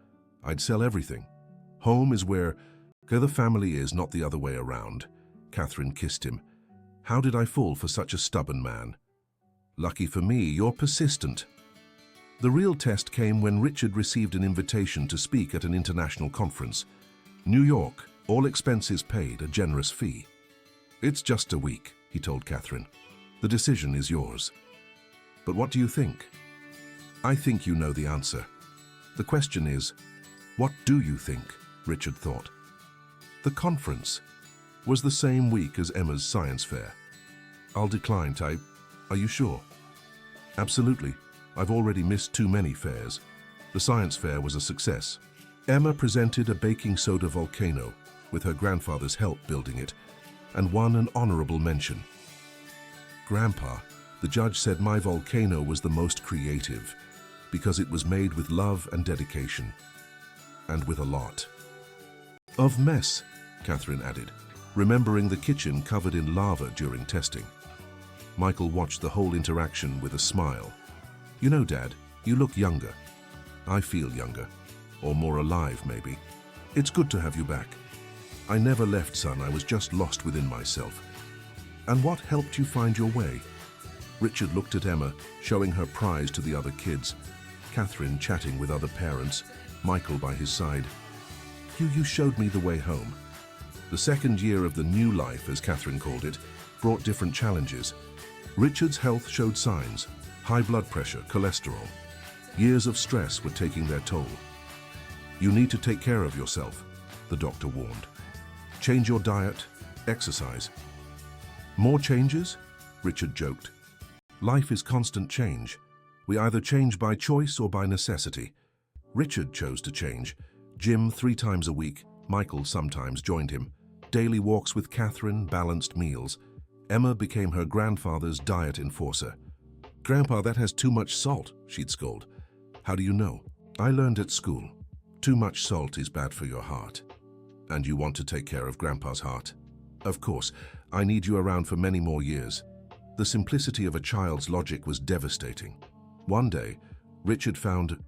Speaker 1: I'd sell everything. Home is where the family is, not the other way around. Catherine kissed him. How did I fall for such a stubborn man? Lucky for me, you're persistent. The real test came when Richard received an invitation to speak at an international conference. New York, all expenses paid, a generous fee. It's just a week, he told Catherine. The decision is yours. But what do you think? I think you know the answer. The question is, what do you think? Richard thought. The conference was the same week as Emma's science fair. I'll decline, Ty. Are you sure? Absolutely. I've already missed too many fairs. The science fair was a success. Emma presented a baking soda volcano, with her grandfather's help building it, and won an honorable mention. Grandpa, the judge said my volcano was the most creative, because it was made with love and dedication, and with a lot of mess, Catherine added, remembering the kitchen covered in lava during testing. Michael watched the whole interaction with a smile. You know, Dad, you look younger. I feel younger, or more alive, maybe. It's good to have you back. I never left, son. I was just lost within myself. And what helped you find your way? Richard looked at Emma, showing her prize to the other kids. Catherine chatting with other parents, Michael by his side. You showed me the way home. The second year of the new life, as Catherine called it, brought different challenges. Richard's health showed signs. High blood pressure, cholesterol. Years of stress were taking their toll. You need to take care of yourself, the doctor warned. Change your diet, exercise. More changes? Richard joked. Life is constant change. We either change by choice or by necessity. Richard chose to change. Gym 3 times a week. Michael sometimes joined him. Daily walks with Catherine, balanced meals. Emma became her grandfather's diet enforcer. Grandpa, that has too much salt, she'd scold. How do you know? I learned at school. Too much salt is bad for your heart. And you want to take care of Grandpa's heart? Of course, I need you around for many more years. The simplicity of a child's logic was devastating. One day, Richard found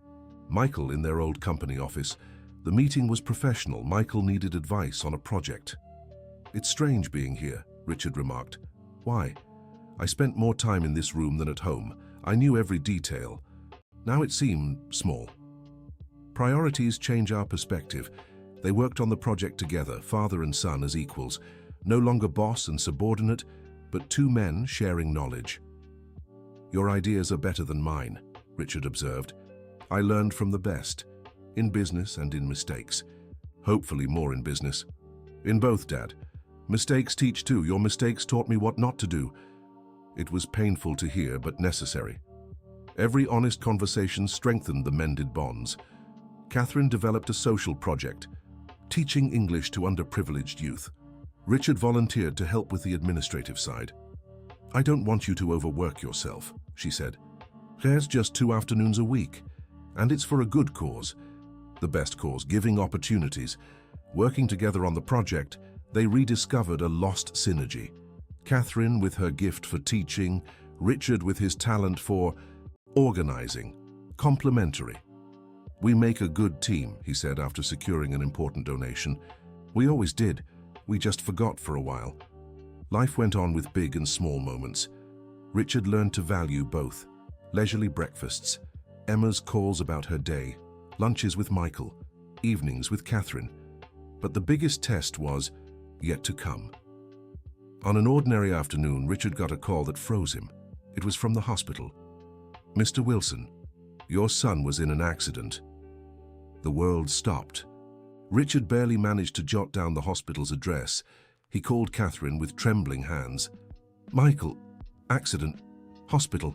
Speaker 1: Michael in their old company office. The meeting was professional. Michael needed advice on a project. It's strange being here, Richard remarked. Why? I spent more time in this room than at home. I knew every detail. Now it seemed small. Priorities change our perspective. They worked on the project together, father and son as equals. No longer boss and subordinate, but 2 men sharing knowledge. Your ideas are better than mine, Richard observed. I learned from the best, in business and in mistakes. Hopefully more in business. In both, Dad. Mistakes teach too. Your mistakes taught me what not to do. It was painful to hear, but necessary. Every honest conversation strengthened the mended bonds. Catherine developed a social project, teaching English to underprivileged youth. Richard volunteered to help with the administrative side. I don't want you to overwork yourself, she said. There's just 2 afternoons a week, and it's for a good cause. The best cause, giving opportunities. Working together on the project, they rediscovered a lost synergy. Catherine with her gift for teaching, Richard with his talent for organizing, complementary. We make a good team, he said after securing an important donation. We always did. We just forgot for a while. Life went on with big and small moments. Richard learned to value both. Leisurely breakfasts, Emma's calls about her day, lunches with Michael, evenings with Catherine. But the biggest test was yet to come. On an ordinary afternoon, Richard got a call that froze him. It was from the hospital. Mr. Wilson, your son was in an accident. The world stopped. Richard barely managed to jot down the hospital's address. He called Catherine with trembling hands. Michael, accident, hospital.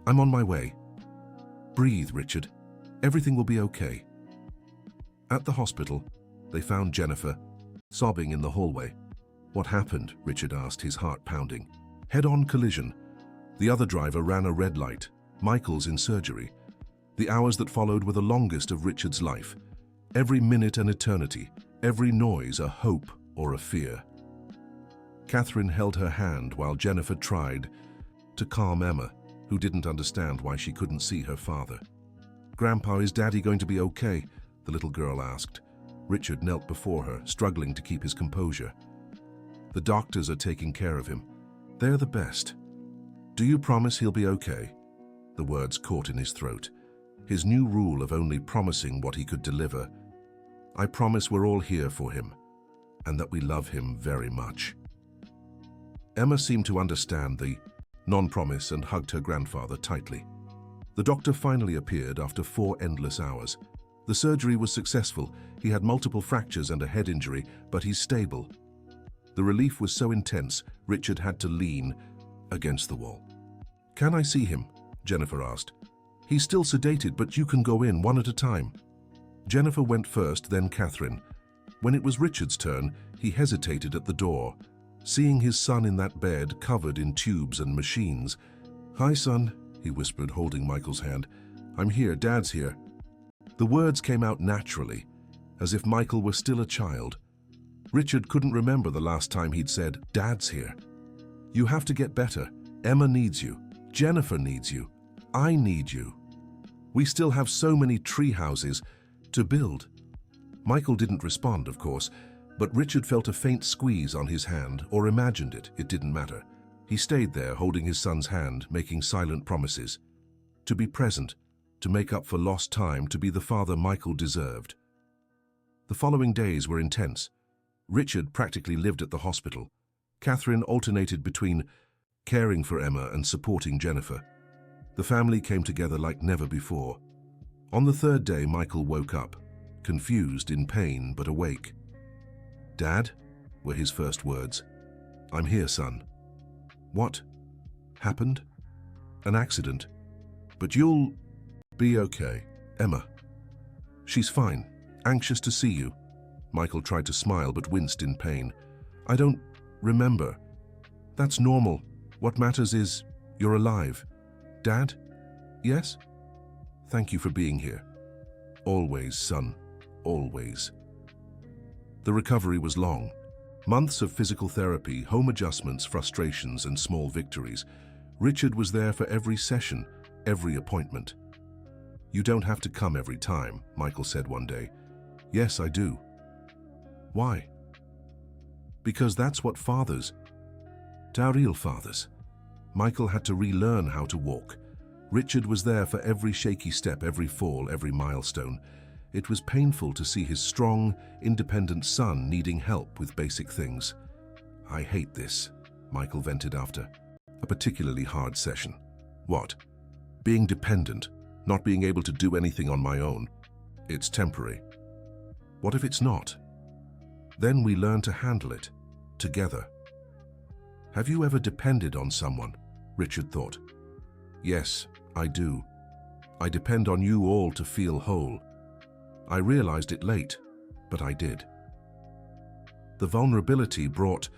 Speaker 1: I'm on my way. Breathe, Richard. Everything will be okay. At the hospital, they found Jennifer, sobbing in the hallway. What happened? Richard asked, his heart pounding. Head-on collision. The other driver ran a red light. Michael's in surgery. The hours that followed were the longest of Richard's life. Every minute an eternity, every noise a hope or a fear. Catherine held her hand while Jennifer tried to calm Emma, who didn't understand why she couldn't see her father. Grandpa, is Daddy going to be okay? The little girl asked. Richard knelt before her, struggling to keep his composure. The doctors are taking care of him. They're the best. Do you promise he'll be okay? The words caught in his throat. His new rule of only promising what he could deliver. I promise we're all here for him, and that we love him very much. Emma seemed to understand the non-promise and hugged her grandfather tightly. The doctor finally appeared after 4 endless hours. The surgery was successful. He had multiple fractures and a head injury, but he's stable. The relief was so intense, Richard had to lean against the wall. Can I see him? Jennifer asked. He's still sedated, but you can go in one at a time. Jennifer went first, then Catherine. When it was Richard's turn, he hesitated at the door, seeing his son in that bed covered in tubes and machines. Hi, son, he whispered, holding Michael's hand. I'm here, Dad's here. The words came out naturally, as if Michael were still a child. Richard couldn't remember the last time he'd said, Dad's here. You have to get better. Emma needs you. Jennifer needs you. I need you. We still have so many tree houses to build. Michael didn't respond, of course, but Richard felt a faint squeeze on his hand, or imagined it. It didn't matter. He stayed there, holding his son's hand, making silent promises. To be present, to make up for lost time, to be the father Michael deserved. The following days were intense. Richard practically lived at the hospital. Catherine alternated between caring for Emma and supporting Jennifer. The family came together like never before. On the 3rd day, Michael woke up, confused, in pain, but awake. Dad, were his first words. I'm here, son. What happened? An accident. But you'll be okay. Emma. She's fine. Anxious to see you. Michael tried to smile but winced in pain. I don't remember. That's normal. What matters is you're alive. Dad? Yes? Thank you for being here. Always, son. Always. The recovery was long. Months of physical therapy, home adjustments, frustrations, and small victories. Richard was there for every session, every appointment. You don't have to come every time, Michael said one day. Yes, I do. Why? Because that's what fathers, our real fathers. Michael had to relearn how to walk. Richard was there for every shaky step, every fall, every milestone. It was painful to see his strong, independent son needing help with basic things. I hate this, Michael vented after a particularly hard session. What? Being dependent, not being able to do anything on my own, it's temporary. What if it's not? Then we learn to handle it, together. Have you ever depended on someone? Richard thought. Yes, I do. I depend on you all to feel whole. I realized it late, but I did. The vulnerability brought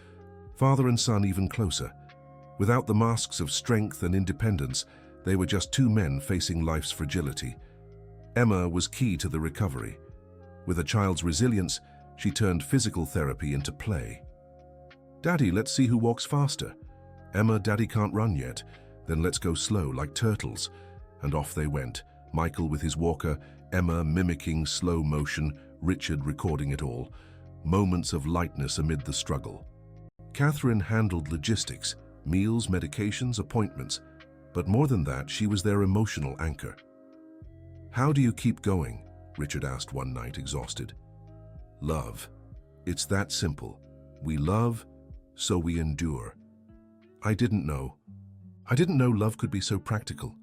Speaker 1: father and son even closer. Without the masks of strength and independence, they were just two men facing life's fragility. Emma was key to the recovery. With a child's resilience, she turned physical therapy into play. Daddy, let's see who walks faster. Emma, Daddy can't run yet. Then let's go slow, like turtles. And off they went, Michael with his walker, Emma mimicking slow motion, Richard recording it all. Moments of lightness amid the struggle. Catherine handled logistics, meals, medications, appointments. But more than that, she was their emotional anchor. How do you keep going? Richard asked one night, exhausted. Love. It's that simple. We love, so we endure. I didn't know love could be so practical.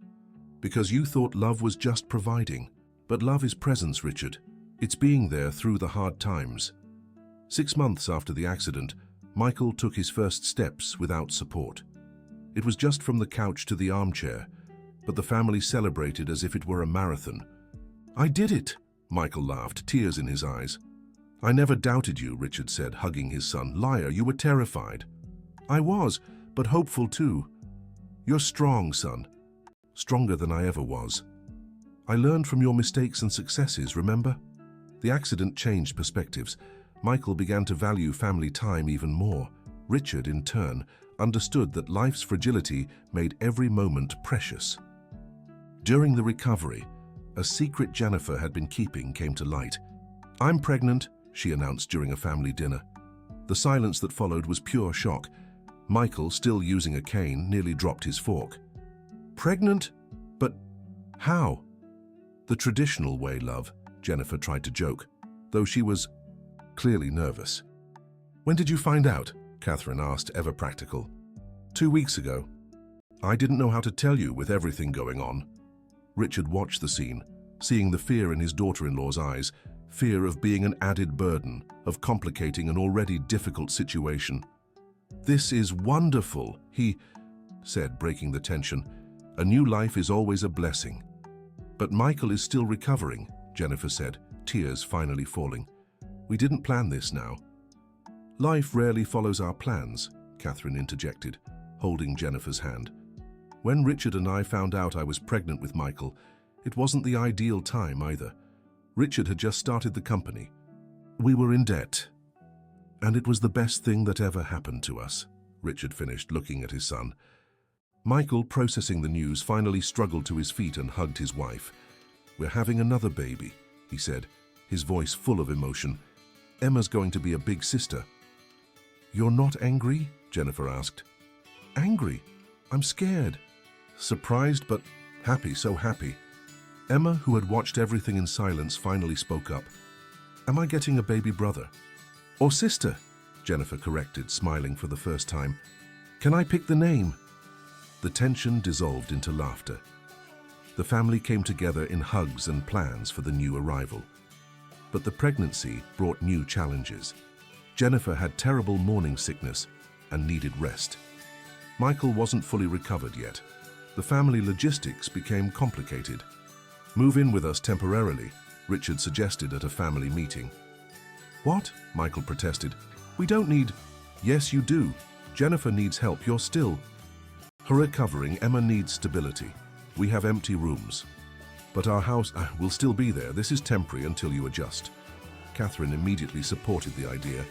Speaker 1: Because you thought love was just providing. But love is presence, Richard. It's being there through the hard times. 6 months after the accident, Michael took his first steps without support. It was just from the couch to the armchair, but the family celebrated as if it were a marathon. I did it, Michael laughed, tears in his eyes. I never doubted you, Richard said, hugging his son. Liar, you were terrified. I was, but hopeful too. You're strong, son. Stronger than I ever was. I learned from your mistakes and successes, remember? The accident changed perspectives. Michael began to value family time even more. Richard, in turn, understood that life's fragility made every moment precious. During the recovery, a secret Jennifer had been keeping came to light. I'm pregnant, she announced during a family dinner. The silence that followed was pure shock. Michael, still using a cane, nearly dropped his fork. Pregnant? But how? The traditional way, love, Jennifer tried to joke, though she was clearly nervous. When did you find out? Catherine asked, ever practical. 2 weeks ago. I didn't know how to tell you with everything going on. Richard watched the scene, seeing the fear in his daughter-in-law's eyes, fear of being an added burden, of complicating an already difficult situation. This is wonderful, he said, breaking the tension. A new life is always a blessing. But Michael is still recovering, Jennifer said, tears finally falling. We didn't plan this now. Life rarely follows our plans, Catherine interjected, holding Jennifer's hand. When Richard and I found out I was pregnant with Michael, it wasn't the ideal time either. Richard had just started the company. We were in debt. And it was the best thing that ever happened to us, Richard finished, looking at his son. Michael, processing the news, finally struggled to his feet and hugged his wife. We're having another baby, he said, his voice full of emotion. Emma's going to be a big sister. You're not angry? Jennifer asked. Angry? I'm scared. Surprised but happy, so happy. Emma, who had watched everything in silence, finally spoke up. Am I getting a baby brother? Or sister? Jennifer corrected, smiling for the first time. Can I pick the name? The tension dissolved into laughter. The family came together in hugs and plans for the new arrival. But the pregnancy brought new challenges. Jennifer had terrible morning sickness and needed rest. Michael wasn't fully recovered yet. The family logistics became complicated. Move in with us temporarily, Richard suggested at a family meeting. What? Michael protested. We don't need... Yes, you do. Jennifer needs help. You're still... Her recovering, Emma needs stability. We have empty rooms. But our house will still be there. This is temporary until you adjust. Catherine immediately supported the idea.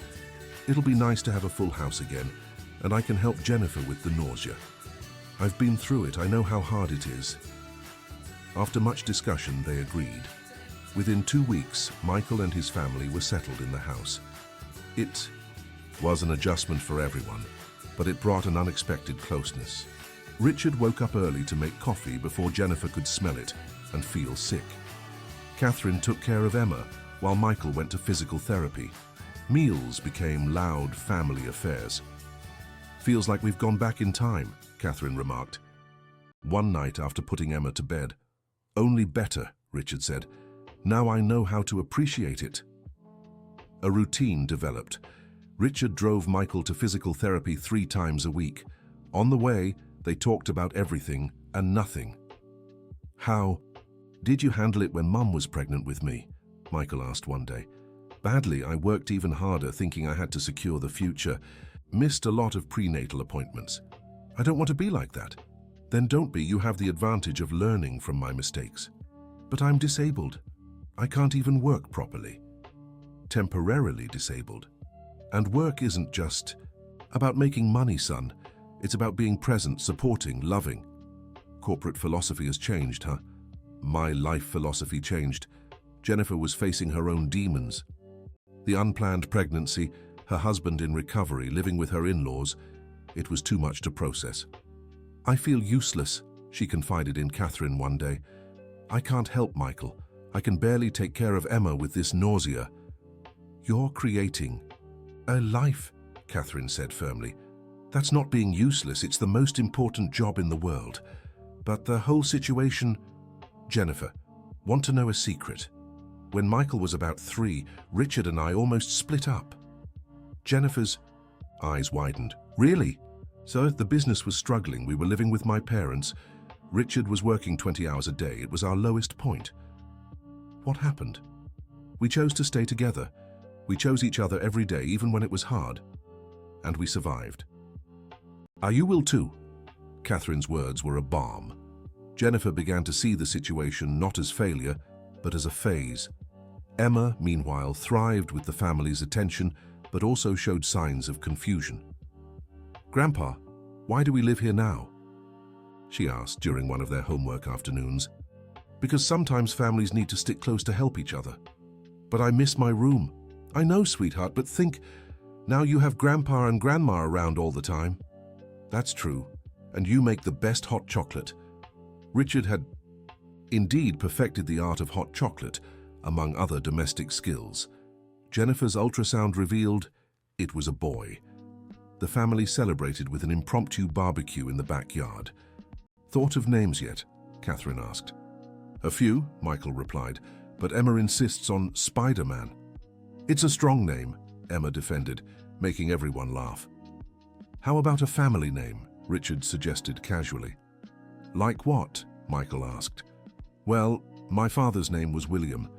Speaker 1: It'll be nice to have a full house again, and I can help Jennifer with the nausea. I've been through it. I know how hard it is. After much discussion, they agreed. Within 2 weeks, Michael and his family were settled in the house. It was an adjustment for everyone, but it brought an unexpected closeness. Richard woke up early to make coffee before Jennifer could smell it and feel sick. Catherine took care of Emma while Michael went to physical therapy. Meals became loud family affairs. Feels like we've gone back in time, Catherine remarked. one night after putting Emma to bed. "Only better," Richard said. "Now I know how to appreciate it." A routine developed. Richard drove Michael to physical therapy 3 times a week. On the way, they talked about everything and nothing. "How did you handle it when Mum was pregnant with me?" Michael asked one day. "Badly. I worked even harder, thinking I had to secure the future. Missed a lot of prenatal appointments. I don't want to be like that." "Then don't be. You have the advantage of learning from my mistakes." "But I'm disabled. I can't even work properly." "Temporarily disabled. And work isn't just about making money, son. It's about being present, supporting, loving." Corporate philosophy has changed, huh? My life philosophy changed. Jennifer was facing her own demons. The unplanned pregnancy, her husband in recovery, living with her in-laws. It was too much to process. "I feel useless," she confided in Catherine one day. "I can't help Michael. I can barely take care of Emma with this nausea." "You're creating a life," Catherine said firmly. "That's not being useless. It's the most important job in the world. But the whole situation..." "Jennifer, want to know a secret? When Michael was about 3, Richard and I almost split up." Jennifer's eyes widened. "Really? So if the business was struggling, we were living with my parents. Richard was working 20 hours a day. It was our lowest point." "What happened?" "We chose to stay together. We chose each other every day, even when it was hard. And we survived." "You will too." Catherine's words were a balm. Jennifer began to see the situation not as failure, but as a phase. Emma, meanwhile, thrived with the family's attention, but also showed signs of confusion. "Grandpa, why do we live here now?" she asked during one of their homework afternoons. "Because sometimes families need to stick close to help each other." "But I miss my room." "I know, sweetheart, but think, now you have Grandpa and Grandma around all the time." "That's true, and you make the best hot chocolate." Richard had indeed perfected the art of hot chocolate, among other domestic skills. Jennifer's ultrasound revealed it was a boy. The family celebrated with an impromptu barbecue in the backyard. "Thought of names yet?" Catherine asked. "A few," Michael replied, "but Emma insists on Spider-Man." "It's a strong name," Emma defended, making everyone laugh. "How about a family name?" Richard suggested casually. "Like what?" Michael asked. "Well, my father's name was William.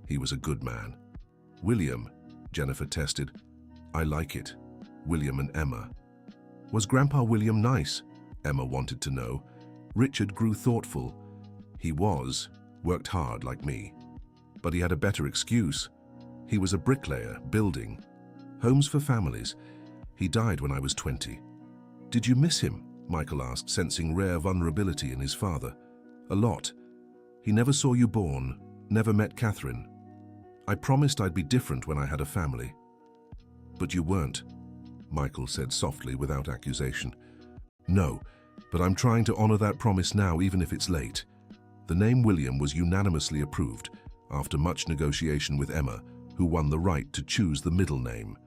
Speaker 1: He was a good man." "William," Jennifer tested. "I like it. William and Emma." "Was Grandpa William nice?" Emma wanted to know. Richard grew thoughtful. "He worked hard like me. But he had a better excuse. He was a bricklayer, building homes for families. He died when I was 20. "Did you miss him?" Michael asked, sensing rare vulnerability in his father. "A lot. He never saw you born, never met Catherine. I promised I'd be different when I had a family." "But you weren't," Michael said softly without accusation. "No, but I'm trying to honor that promise now, even if it's late." The name William was unanimously approved, after much negotiation with Emma, who won the right to choose the middle name.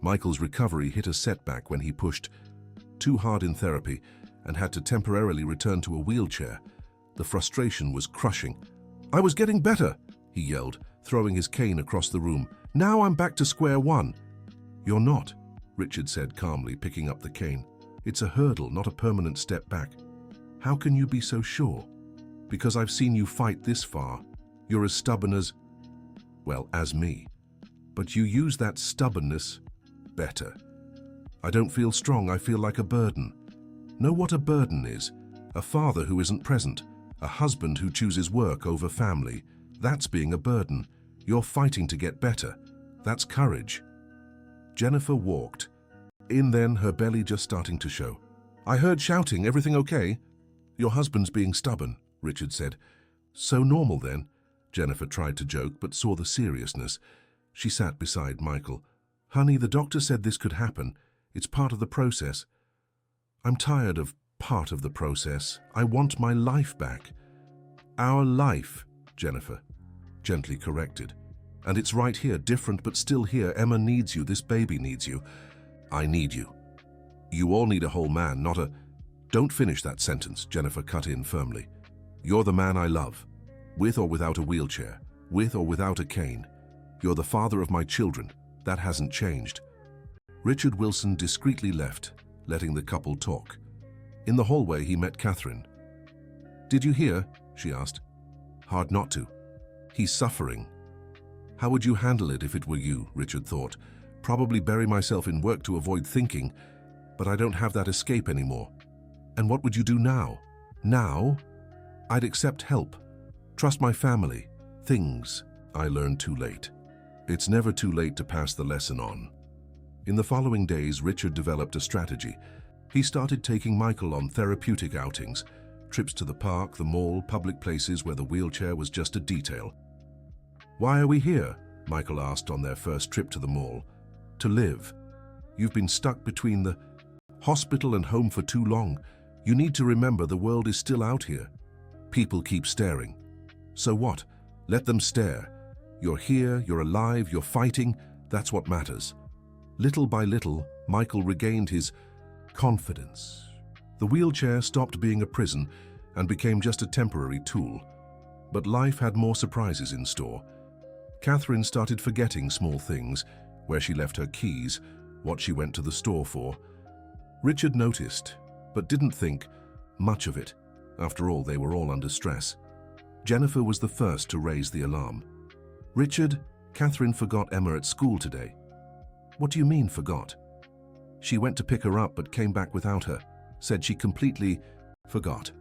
Speaker 1: Michael's recovery hit a setback when he pushed too hard in therapy and had to temporarily return to a wheelchair. The frustration was crushing. "I was getting better," he yelled, throwing his cane across the room. "Now I'm back to square one." "You're not," Richard said calmly, picking up the cane. "It's a hurdle, not a permanent step back." "How can you be so sure?" "Because I've seen you fight this far. You're as stubborn as me. But you use that stubbornness better." "I don't feel strong, I feel like a burden." "Know what a burden is? A father who isn't present, a husband who chooses work over family. That's being a burden. You're fighting to get better. That's courage." Jennifer walked in then, her belly just starting to show. "I heard shouting. Everything okay?" "Your husband's being stubborn," Richard said. "So normal then?" Jennifer tried to joke but saw the seriousness. She sat beside Michael. "Honey, the doctor said this could happen. It's part of the process." "I'm tired of part of the process. I want my life back." "Our life," Jennifer gently corrected. "And it's right here, different but still here. Emma needs you. This baby needs you. I need you. You all need a whole man, not a..." Don't finish that sentence, Jennifer cut in firmly. You're the man I love, with or without a wheelchair, with or without a cane. You're the father of my children. That hasn't changed. Richard Wilson discreetly left, letting the couple talk. In the hallway, he met Catherine. Did you hear? She asked. Hard not to. He's suffering. How would you handle it if it were you? Richard thought. Probably bury myself in work to avoid thinking, but I don't have that escape anymore. And what would you do now? Now? I'd accept help. Trust my family. Things I learned too late. It's never too late to pass the lesson on. In the following days, Richard developed a strategy. He started taking Michael on therapeutic outings, trips to the park, the mall, public places where the wheelchair was just a detail. Why are we here? Michael asked on their first trip to the mall. To live. You've been stuck between the hospital and home for too long. You need to remember the world is still out here. People keep staring. So what? Let them stare. You're here, you're alive, you're fighting. That's what matters. Little by little, Michael regained his confidence. The wheelchair stopped being a prison and became just a temporary tool. But life had more surprises in store. Catherine started forgetting small things, where she left her keys, what she went to the store for. Richard noticed, but didn't think much of it. After all, they were all under stress. Jennifer was the first to raise the alarm. Richard, Catherine forgot Emma at school today. What do you mean, forgot? She went to pick her up but came back without her, said she completely forgot.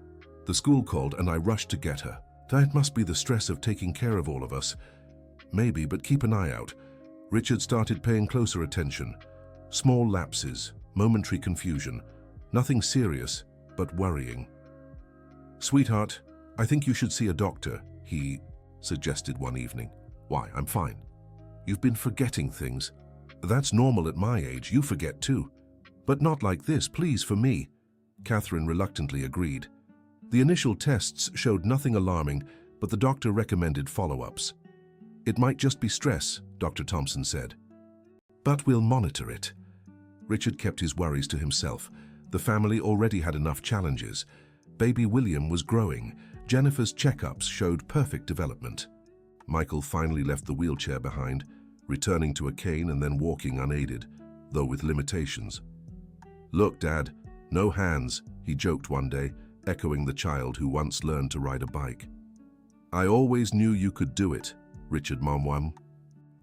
Speaker 1: The school called and I rushed to get her. That must be the stress of taking care of all of us. Maybe, but keep an eye out. Richard started paying closer attention. Small lapses, momentary confusion. Nothing serious, but worrying. Sweetheart, I think you should see a doctor, he suggested one evening. Why, I'm fine. You've been forgetting things. That's normal at my age, you forget too. But not like this, please, for me. Catherine reluctantly agreed. The initial tests showed nothing alarming, but the doctor recommended follow-ups. It might just be stress, Dr. Thompson said. But we'll monitor it. Richard kept his worries to himself. The family already had enough challenges. Baby William was growing. Jennifer's checkups showed perfect development. Michael finally left the wheelchair behind, returning to a cane and then walking unaided, though with limitations. Look, Dad, no hands, he joked one day, echoing the child who once learned to ride a bike. I always knew you could do it, Richard Momwam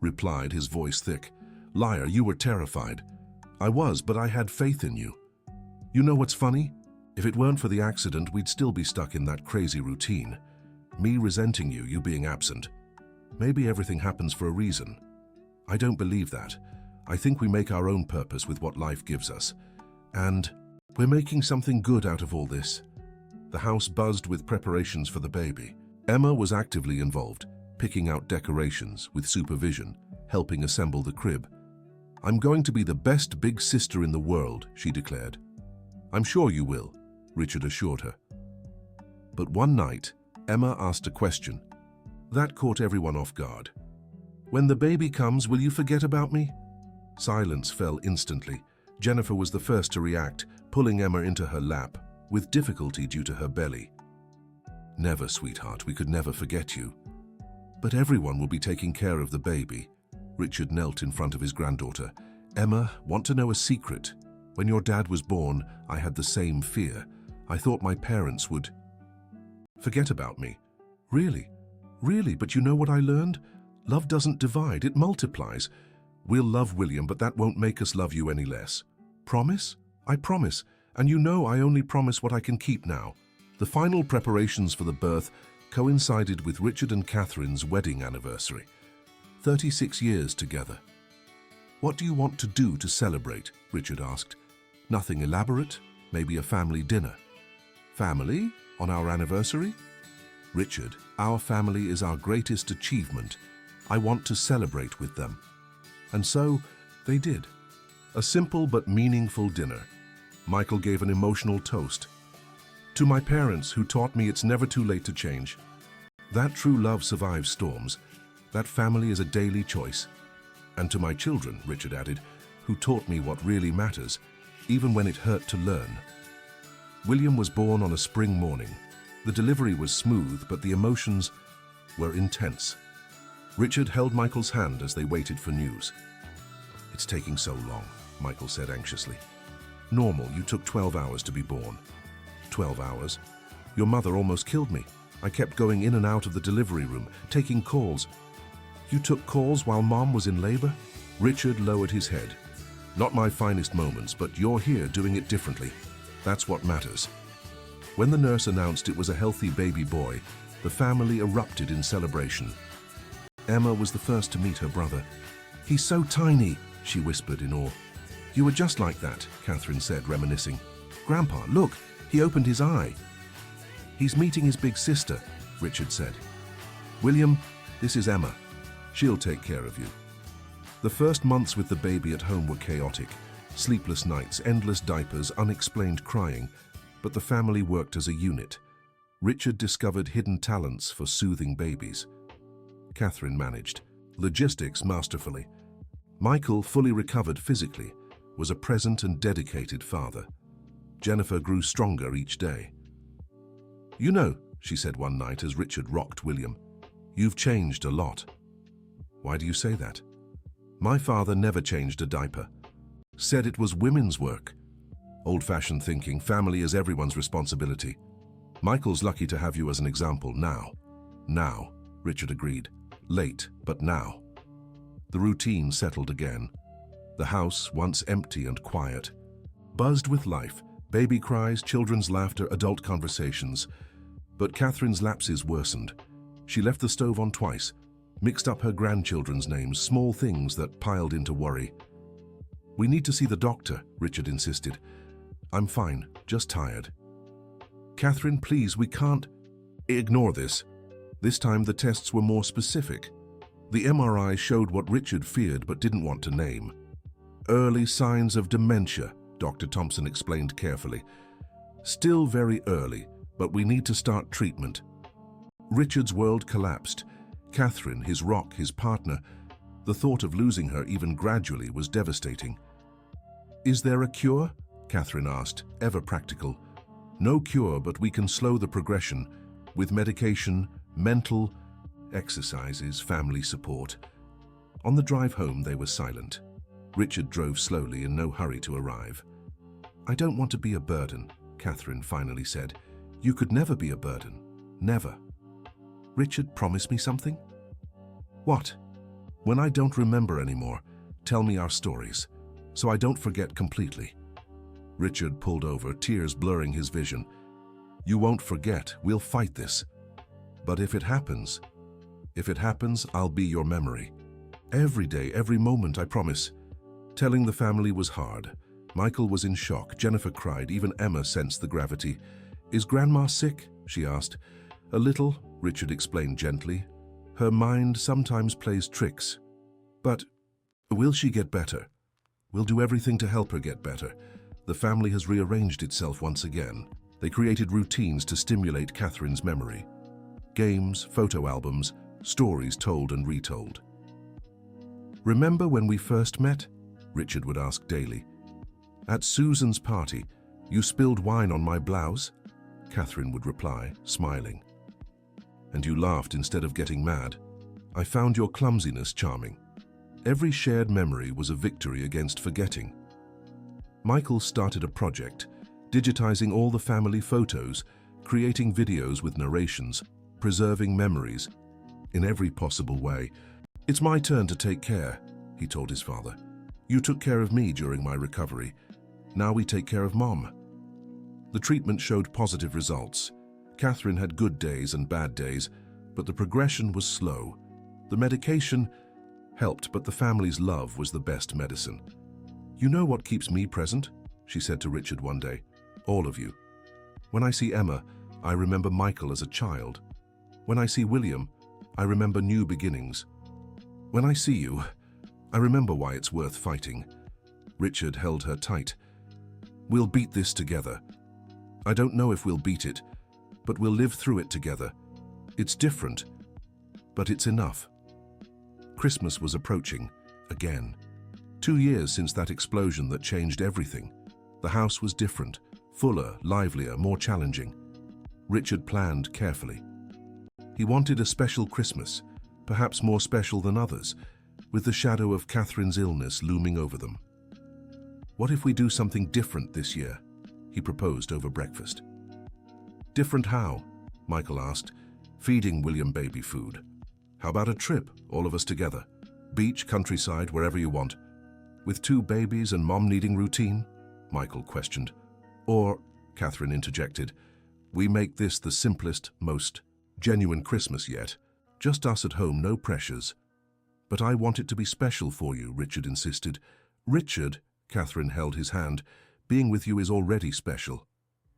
Speaker 1: replied, his voice thick. Liar, you were terrified. I was, but I had faith in you. You know what's funny? If it weren't for the accident, we'd still be stuck in that crazy routine. Me resenting you, you being absent. Maybe everything happens for a reason. I don't believe that. I think we make our own purpose with what life gives us. And we're making something good out of all this. The house buzzed with preparations for the baby. Emma was actively involved, picking out decorations with supervision, helping assemble the crib. I'm going to be the best big sister in the world, she declared. I'm sure you will, Richard assured her. But one night, Emma asked a question. That caught everyone off guard. When the baby comes, will you forget about me? Silence fell instantly. Jennifer was the first to react, pulling Emma into her lap, with difficulty due to her belly. Never, sweetheart, we could never forget you. But everyone will be taking care of the baby. Richard knelt in front of his granddaughter. Emma, want to know a secret? When your dad was born, I had the same fear. I thought my parents would forget about me. Really? Really? But you know what I learned? Love doesn't divide, it multiplies. We'll love William, but that won't make us love you any less. Promise? I promise. And you know I only promise what I can keep now. The final preparations for the birth coincided with Richard and Catherine's wedding anniversary. 36 years together. What do you want to do to celebrate? Richard asked. Nothing elaborate? Maybe a family dinner. Family? On our anniversary? Richard, our family is our greatest achievement. I want to celebrate with them. And so, they did. A simple but meaningful dinner. Michael gave an emotional toast. To my parents who taught me it's never too late to change. That true love survives storms. That family is a daily choice. And to my children, Richard added, who taught me what really matters, even when it hurt to learn. William was born on a spring morning. The delivery was smooth, but the emotions were intense. Richard held Michael's hand as they waited for news. "It's taking so long," Michael said anxiously. "Normal, you took 12 hours to be born." 12 hours? Your mother almost killed me. I kept going in and out of the delivery room, taking calls. You took calls while Mom was in labor? Richard lowered his head. "Not my finest moments, but you're here doing it differently. That's what matters." When the nurse announced it was a healthy baby boy, the family erupted in celebration. Emma was the first to meet her brother. "He's so tiny," she whispered in awe. "You were just like that," Catherine said, reminiscing. "Grandpa, look, he opened his eye." "He's meeting his big sister," Richard said. "William, this is Emma. She'll take care of you." The first months with the baby at home were chaotic. Sleepless nights, endless diapers, unexplained crying, but the family worked as a unit. Richard discovered hidden talents for soothing babies. Catherine managed logistics masterfully. Michael, fully recovered physically, was a present and dedicated father. Jennifer grew stronger each day. "You know," she said one night as Richard rocked William, "you've changed a lot." "Why do you say that?" "My father never changed a diaper. Said it was women's work." Old-fashioned thinking, family is everyone's responsibility. "Michael's lucky to have you as an example now." "Now," Richard agreed. "Late, but now." The routine settled again. The house, once empty and quiet, buzzed with life, baby cries, children's laughter, adult conversations. But Catherine's lapses worsened. She left the stove on twice, mixed up her grandchildren's names, small things that piled into worry. "We need to see the doctor," Richard insisted. "I'm fine, just tired." "Catherine, please, we can't." "Ignore this." This time the tests were more specific. The MRI showed what Richard feared but didn't want to name. "Early signs of dementia," Dr. Thompson explained carefully. "Still very early, but we need to start treatment." Richard's world collapsed. Catherine, his rock, his partner, the thought of losing her even gradually was devastating. "Is there a cure?" Catherine asked, ever practical. "No cure, but we can slow the progression with medication, mental exercises, family support." On the drive home, they were silent. Richard drove slowly, in no hurry to arrive. "I don't want to be a burden," Catherine finally said. "You could never be a burden. Never." "Richard, promise me something." "What?" "When I don't remember anymore, tell me our stories, so I don't forget completely." Richard pulled over, tears blurring his vision. "You won't forget. We'll fight this. But if it happens, I'll be your memory. Every day, every moment, I promise." Telling the family was hard. Michael was in shock. Jennifer cried. Even Emma sensed the gravity. "Is Grandma sick?" she asked. "A little," Richard explained gently. "Her mind sometimes plays tricks. But will she get better? We'll do everything to help her get better." The family has rearranged itself once again. They created routines to stimulate Catherine's memory. Games, photo albums, stories told and retold. "Remember when we first met?" Richard would ask daily. "At Susan's party, you spilled wine on my blouse?" Catherine would reply, smiling. "And you laughed instead of getting mad. I found your clumsiness charming." Every shared memory was a victory against forgetting. Michael started a project, digitizing all the family photos, creating videos with narrations, preserving memories in every possible way. "It's my turn to take care," he told his father. "You took care of me during my recovery. Now we take care of Mom." The treatment showed positive results. Catherine had good days and bad days, but the progression was slow. The medication helped, but the family's love was the best medicine. "You know what keeps me present?" she said to Richard one day. "All of you. When I see Emma, I remember Michael as a child. When I see William, I remember new beginnings. When I see you, I remember why it's worth fighting." Richard held her tight. "We'll beat this together. I don't know if we'll beat it, but we'll live through it together. It's different, but it's enough." Christmas was approaching, again. 2 years since that explosion that changed everything. The house was different, fuller, livelier, more challenging. Richard planned carefully. He wanted a special Christmas, perhaps more special than others, with the shadow of Catherine's illness looming over them. "What if we do something different this year?" he proposed over breakfast. "Different how?" Michael asked, feeding William baby food. "How about a trip, all of us together? Beach, countryside, wherever you want. With 2 babies and Mom needing routine?" Michael questioned. "Or," Catherine interjected, "we make this the simplest, most genuine Christmas yet. Just us at home, no pressures." "But I want it to be special for you," Richard insisted. "Richard," Catherine held his hand, "being with you is already special.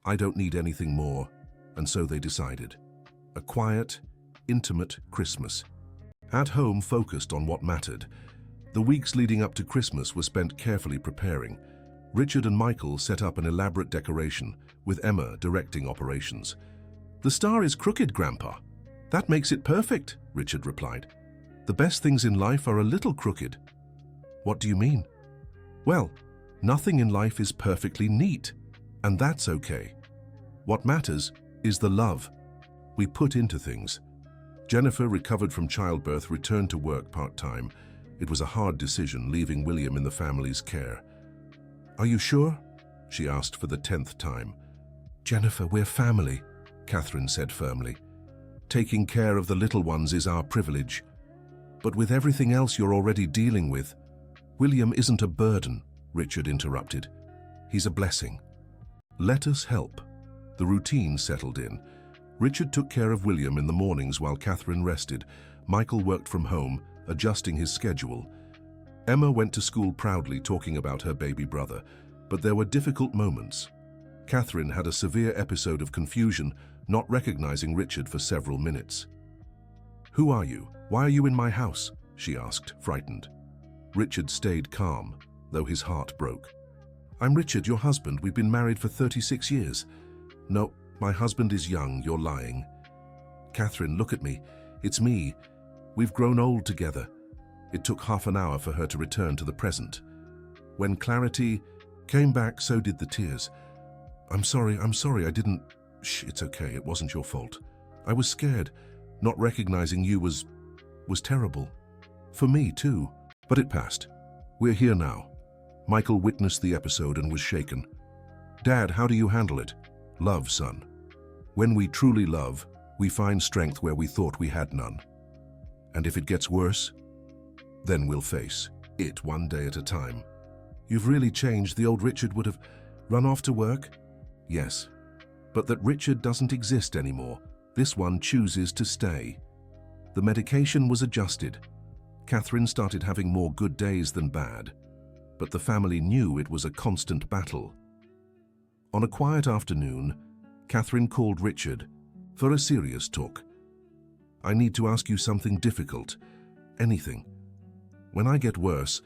Speaker 1: I don't need anything more." And so they decided. A quiet, intimate Christmas. At home, focused on what mattered. The weeks leading up to Christmas were spent carefully preparing. Richard and Michael set up an elaborate decoration, with Emma directing operations. "The star is crooked, Grandpa." "That makes it perfect," Richard replied. "The best things in life are a little crooked." "What do you mean?" "Well, nothing in life is perfectly neat, and that's okay. What matters is the love we put into things." Jennifer, recovered from childbirth, returned to work part-time. It was a hard decision, leaving William in the family's care. "Are you sure?" she asked for the 10th time. "Jennifer, we're family," Catherine said firmly. "Taking care of the little ones is our privilege. But with everything else you're already dealing with..." "William isn't a burden," Richard interrupted. "He's a blessing. Let us help." The routine settled in. Richard took care of William in the mornings while Catherine rested. Michael worked from home, adjusting his schedule. Emma went to school proudly, talking about her baby brother. But there were difficult moments. Catherine had a severe episode of confusion, not recognizing Richard for several minutes. "Who are you? Why are you in my house?" she asked, frightened. Richard stayed calm, though his heart broke. "I'm Richard, your husband. We've been married for 36 years. "No, my husband is young. You're lying." "Catherine, look at me. It's me. We've grown old together." It took half an hour for her to return to the present. When clarity came back, so did the tears. I'm sorry, I didn't..." "Shh, it's okay, it wasn't your fault. I was scared. Not recognizing you was terrible. For me, too. But it passed. We're here now." Michael witnessed the episode and was shaken. "Dad, how do you handle it?" "Love, son. When we truly love, we find strength where we thought we had none. And if it gets worse, then we'll face it one day at a time." "You've really changed. The old Richard would have run off to work." "Yes, but that Richard doesn't exist anymore. This one chooses to stay." The medication was adjusted. Catherine started having more good days than bad, but the family knew it was a constant battle. On a quiet afternoon, Catherine called Richard for a serious talk. "I need to ask you something difficult. Anything. When I get worse,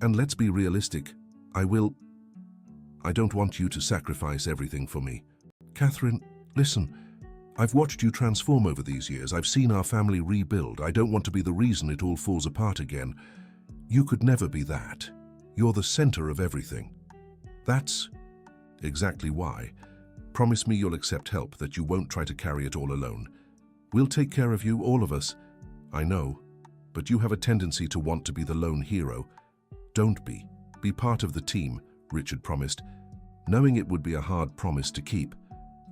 Speaker 1: and let's be realistic, I don't want you to sacrifice everything for me." "Catherine, listen. I've watched you transform over these years. I've seen our family rebuild. I don't want to be the reason it all falls apart again. You could never be that. You're the center of everything." "That's exactly why. Promise me you'll accept help, that you won't try to carry it all alone. We'll take care of you, all of us." "I know, but you have a tendency to want to be the lone hero." "Don't be. Be part of the team," Richard promised, knowing it would be a hard promise to keep.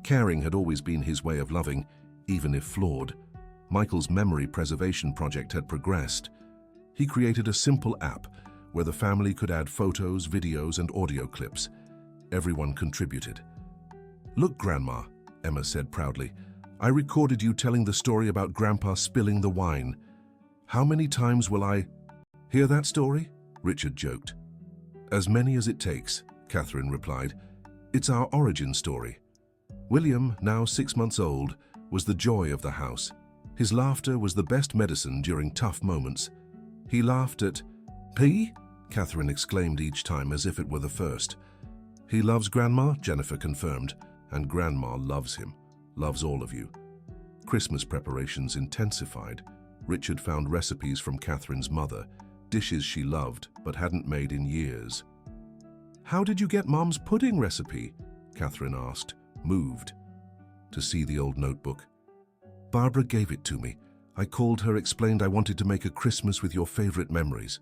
Speaker 1: Caring had always been his way of loving, even if flawed. Michael's memory preservation project had progressed. He created a simple app where the family could add photos, videos, and audio clips. Everyone contributed. "Look, Grandma," Emma said proudly. "I recorded you telling the story about Grandpa spilling the wine. How many times will I hear that story?" Richard joked. "As many as it takes," Catherine replied. "It's our origin story." William, now 6 months old, was the joy of the house. His laughter was the best medicine during tough moments. He laughed at "P?" Catherine exclaimed each time as if it were the first. "He loves Grandma," Jennifer confirmed, "and Grandma loves him, loves all of you." Christmas preparations intensified. Richard found recipes from Catherine's mother, dishes she loved but hadn't made in years. "How did you get Mom's pudding recipe?" Catherine asked, moved. To see the old notebook. Barbara gave it to me. I called her, explained I wanted to make a Christmas with your favorite memories.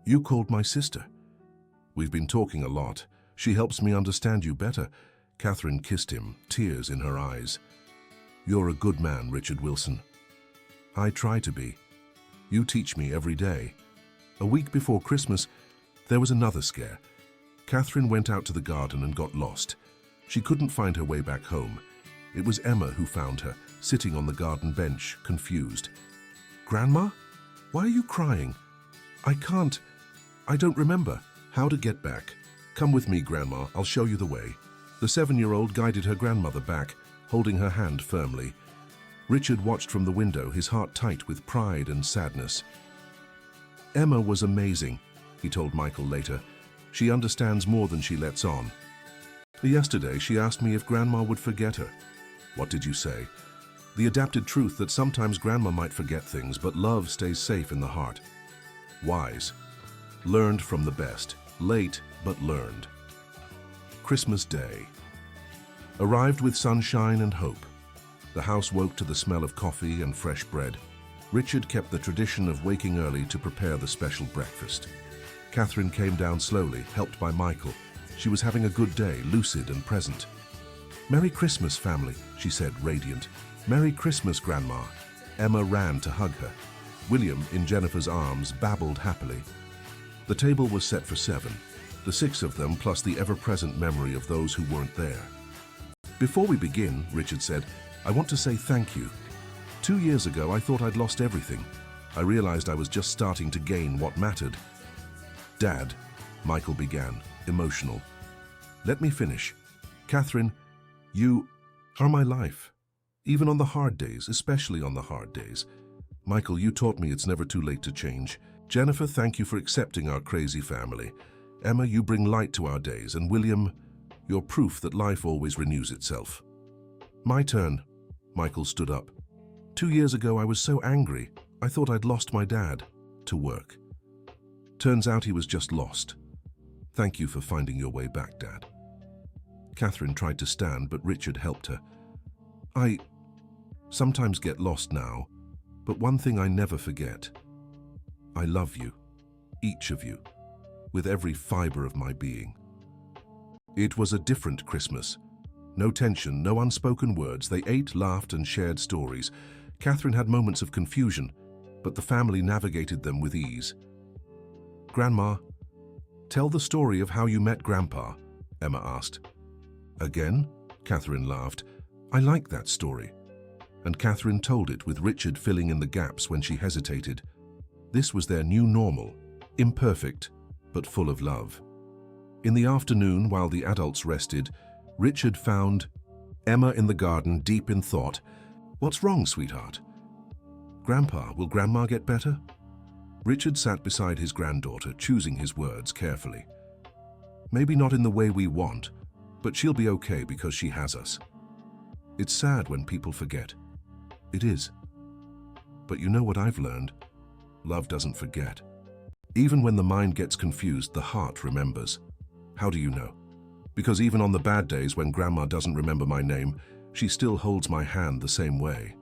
Speaker 1: You called my sister. We've been talking a lot. She helps me understand you better. Catherine kissed him, tears in her eyes. You're a good man, Richard Wilson. I try to be. You teach me every day. A week before Christmas, there was another scare. Catherine went out to the garden and got lost. She couldn't find her way back home. It was Emma who found her, sitting on the garden bench, confused. Grandma? Why are you crying? I don't remember. How to get back? Come with me, Grandma, I'll show you the way. The 7-year-old guided her grandmother back, holding her hand firmly. Richard watched from the window, his heart tight with pride and sadness. Emma was amazing, he told Michael later. She understands more than she lets on. Yesterday, she asked me if Grandma would forget her. What did you say? The adapted truth that sometimes Grandma might forget things, but love stays safe in the heart. Wise. Learned from the best. Late, but learned. Christmas Day. Arrived with sunshine and hope. The house woke to the smell of coffee and fresh bread. Richard kept the tradition of waking early to prepare the special breakfast. Catherine came down slowly, helped by Michael. She was having a good day, lucid and present. Merry Christmas, family, she said, radiant. Merry Christmas, Grandma. Emma ran to hug her. William, in Jennifer's arms, babbled happily. The table was set for 7, the 6 of them plus the ever-present memory of those who weren't there. Before we begin, Richard said, I want to say thank you. 2 years ago, I thought I'd lost everything. I realized I was just starting to gain what mattered. Dad, Michael began, emotional. Let me finish. Catherine, you are my life. Even on the hard days, especially on the hard days. Michael, you taught me it's never too late to change. Jennifer, thank you for accepting our crazy family. Emma, you bring light to our days. And William, you're proof that life always renews itself. My turn. Michael stood up. 2 years ago, I was so angry. I thought I'd lost my dad. To work. Turns out he was just lost. Thank you for finding your way back, Dad. Catherine tried to stand, but Richard helped her. I sometimes get lost now, but one thing I never forget. I love you, each of you, with every fiber of my being. It was a different Christmas. No tension, no unspoken words. They ate, laughed, and shared stories. Catherine had moments of confusion, but the family navigated them with ease. Grandma, tell the story of how you met Grandpa, Emma asked. Again? Catherine laughed. I like that story. And Catherine told it with Richard filling in the gaps when she hesitated. This was their new normal, imperfect, but full of love. In the afternoon, while the adults rested, Richard found Emma in the garden, deep in thought. What's wrong, sweetheart? Grandpa, will Grandma get better? Richard sat beside his granddaughter, choosing his words carefully. Maybe not in the way we want, but she'll be okay because she has us. It's sad when people forget. It is. But you know what I've learned? Love doesn't forget. Even when the mind gets confused, the heart remembers. How do you know? Because even on the bad days when Grandma doesn't remember my name, she still holds my hand the same way.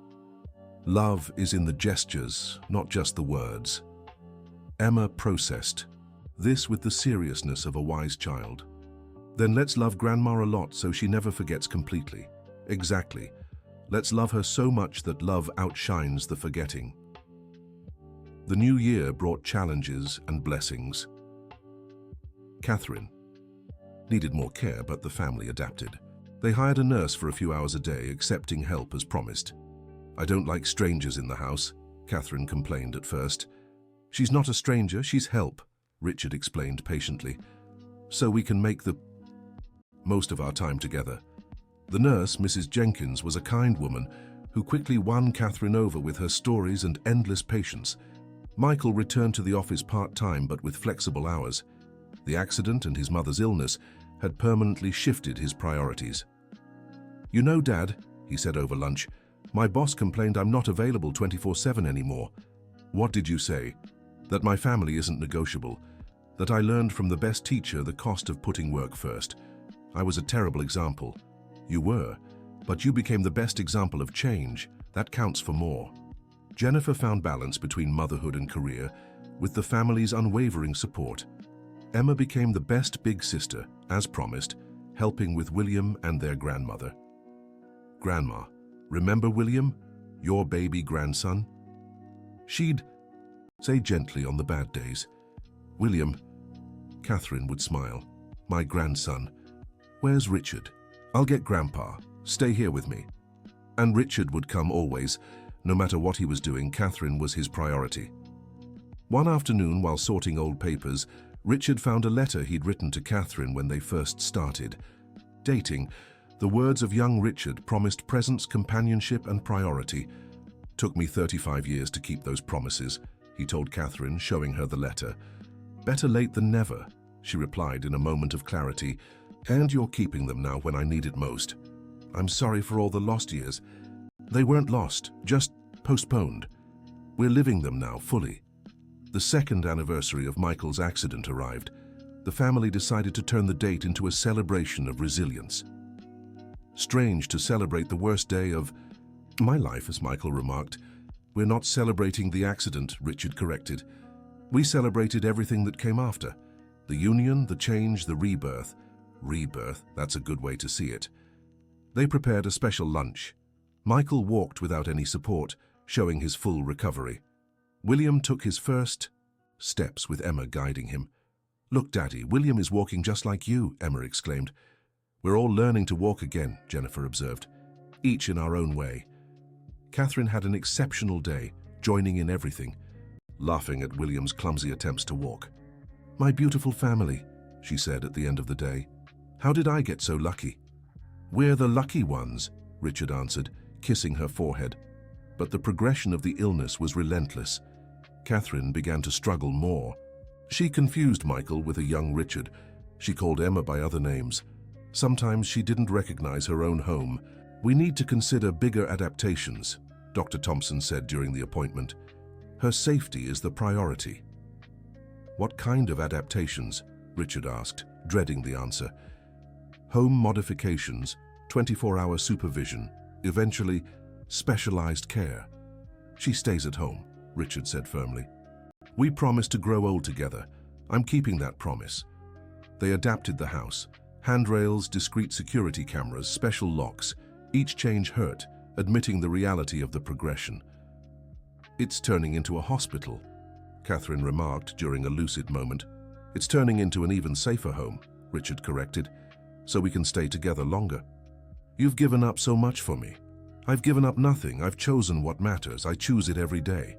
Speaker 1: Love is in the gestures, not just the words. Emma processed this with the seriousness of a wise child. Then let's love Grandma a lot so she never forgets completely. Exactly. Let's love her so much that love outshines the forgetting. The new year brought challenges and blessings. Catherine needed more care, but the family adapted. They hired a nurse for a few hours a day, accepting help as promised. I don't like strangers in the house, Catherine complained at first. She's not a stranger, she's help, Richard explained patiently. So we can make the most of our time together. The nurse, Mrs. Jenkins, was a kind woman who quickly won Catherine over with her stories and endless patience. Michael returned to the office part-time but with flexible hours. The accident and his mother's illness had permanently shifted his priorities. You know, Dad, he said over lunch, my boss complained I'm not available 24/7 anymore. What did you say? That my family isn't negotiable. That I learned from the best teacher the cost of putting work first. I was a terrible example. You were, but you became the best example of change. That counts for more. Jennifer found balance between motherhood and career with the family's unwavering support. Emma became the best big sister, as promised, helping with William and their grandmother. Grandma, remember William, your baby grandson? She'd say gently on the bad days, William, Catherine would smile, my grandson. Where's Richard? I'll get Grandpa. Stay here with me. And Richard would come always. No matter what he was doing, Catherine was his priority. One afternoon, while sorting old papers, Richard found a letter he'd written to Catherine when they first started. Dating, the words of young Richard promised presence, companionship, and priority. Took me 35 years to keep those promises, he told Catherine, showing her the letter. Better late than never, she replied in a moment of clarity. And you're keeping them now when I need it most. I'm sorry for all the lost years. They weren't lost, just postponed. We're living them now fully. The second anniversary of Michael's accident arrived. The family decided to turn the date into a celebration of resilience. Strange to celebrate the worst day of my life, as Michael remarked. We're not celebrating the accident, Richard corrected. We celebrated everything that came after. The union, the change, the rebirth. Rebirth, that's a good way to see it. They prepared a special lunch. Michael walked without any support, showing his full recovery. William took his first steps with Emma guiding him. Look, Daddy, William is walking just like you, Emma exclaimed. We're all learning to walk again, Jennifer observed, each in our own way. Catherine had an exceptional day, joining in everything, laughing at William's clumsy attempts to walk. My beautiful family, she said at the end of the day. How did I get so lucky? We're the lucky ones, Richard answered, kissing her forehead. But the progression of the illness was relentless. Catherine began to struggle more. She confused Michael with a young Richard. She called Emma by other names. Sometimes she didn't recognize her own home. We need to consider bigger adaptations, Dr. Thompson said during the appointment. Her safety is the priority. What kind of adaptations? Richard asked, dreading the answer. Home modifications, 24-hour supervision, eventually specialized care. She stays at home, Richard said firmly. We promised to grow old together. I'm keeping that promise. They adapted the house. Handrails, discreet security cameras, special locks. Each change hurt, admitting the reality of the progression. It's turning into a hospital, Catherine remarked during a lucid moment. It's turning into an even safer home, Richard corrected, so we can stay together longer. You've given up so much for me. I've given up nothing. I've chosen what matters. I choose it every day.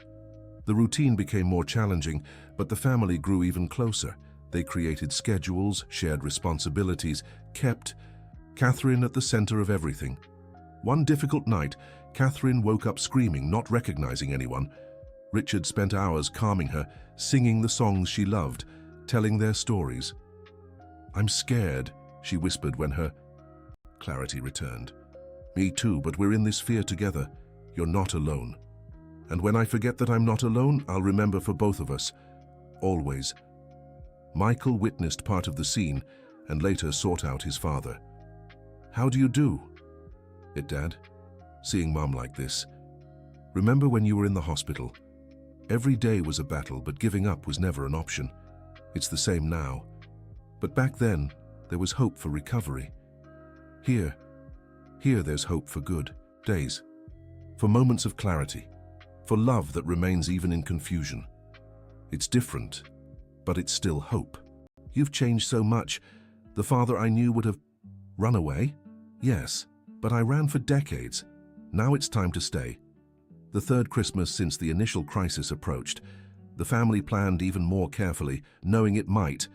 Speaker 1: The routine became more challenging, but the family grew even closer. They created schedules, shared responsibilities, kept Catherine at the center of everything. One difficult night, Catherine woke up screaming, not recognizing anyone. Richard spent hours calming her, singing the songs she loved, telling their stories. I'm scared, she whispered when her clarity returned. Me too, but we're in this fear together. You're not alone. And when I forget that I'm not alone, I'll remember for both of us. Always. Michael witnessed part of the scene and later sought out his father. How do you do? It, Dad. Seeing Mom like this. Remember when you were in the hospital? Every day was a battle, but giving up was never an option. It's the same now. But back then, there was hope for recovery. Here there's hope for good days, for moments of clarity, for love that remains even in confusion. It's different, but it's still hope. You've changed so much. The father I knew would have run away. Yes, but I ran for decades. Now it's time to stay. The third Christmas since the initial crisis approached, the family planned even more carefully, knowing it might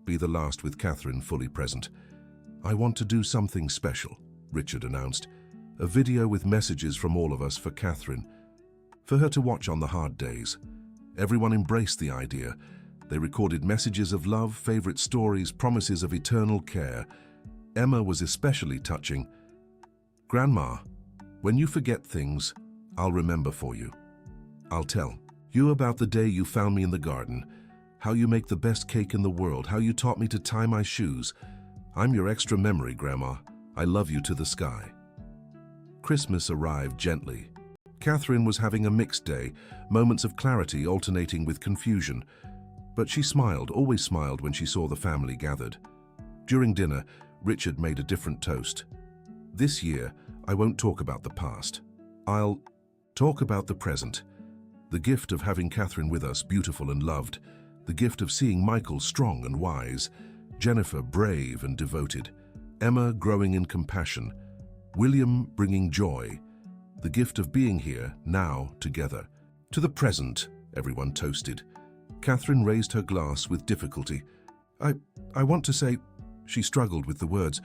Speaker 1: be the last with Catherine fully present. I want to do something special, Richard announced. A video with messages from all of us for Catherine, for her to watch on the hard days. Everyone embraced the idea. They recorded messages of love, favorite stories, promises of eternal care. Emma was especially touching. Grandma, when you forget things, I'll remember for you. I'll tell you about the day you found me in the garden, how you make the best cake in the world, how you taught me to tie my shoes. I'm your extra memory, Grandma. I love you to the sky. Christmas arrived gently. Catherine was having a mixed day, moments of clarity alternating with confusion. But she smiled, always smiled when she saw the family gathered. During dinner, Richard made a different toast. This year, I won't talk about the past. I'll talk about the present. The gift of having Catherine with us, beautiful and loved. The gift of seeing Michael strong and wise. Jennifer brave and devoted. Emma growing in compassion. William bringing joy. The gift of being here, now, together. To the present, everyone toasted. Catherine raised her glass with difficulty. I want to say, she struggled with the words.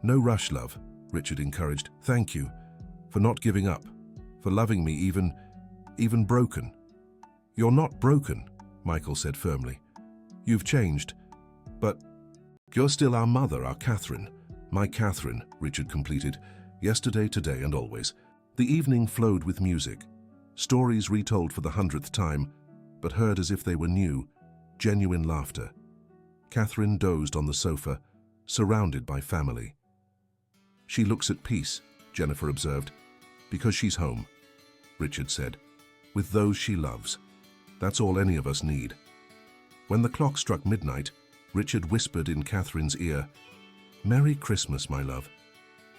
Speaker 1: No rush, love, Richard encouraged. Thank you for not giving up, for loving me even broken. You're not broken, Michael said firmly. You've changed, but you're still our mother, our Catherine. My Catherine, Richard completed. Yesterday, today, and always. The evening flowed with music. Stories retold for the 100th time, but heard as if they were new, genuine laughter. Catherine dozed on the sofa, surrounded by family. She looks at peace, Jennifer observed. Because she's home, Richard said, with those she loves. That's all any of us need. When the clock struck midnight, Richard whispered in Catherine's ear, Merry Christmas, my love.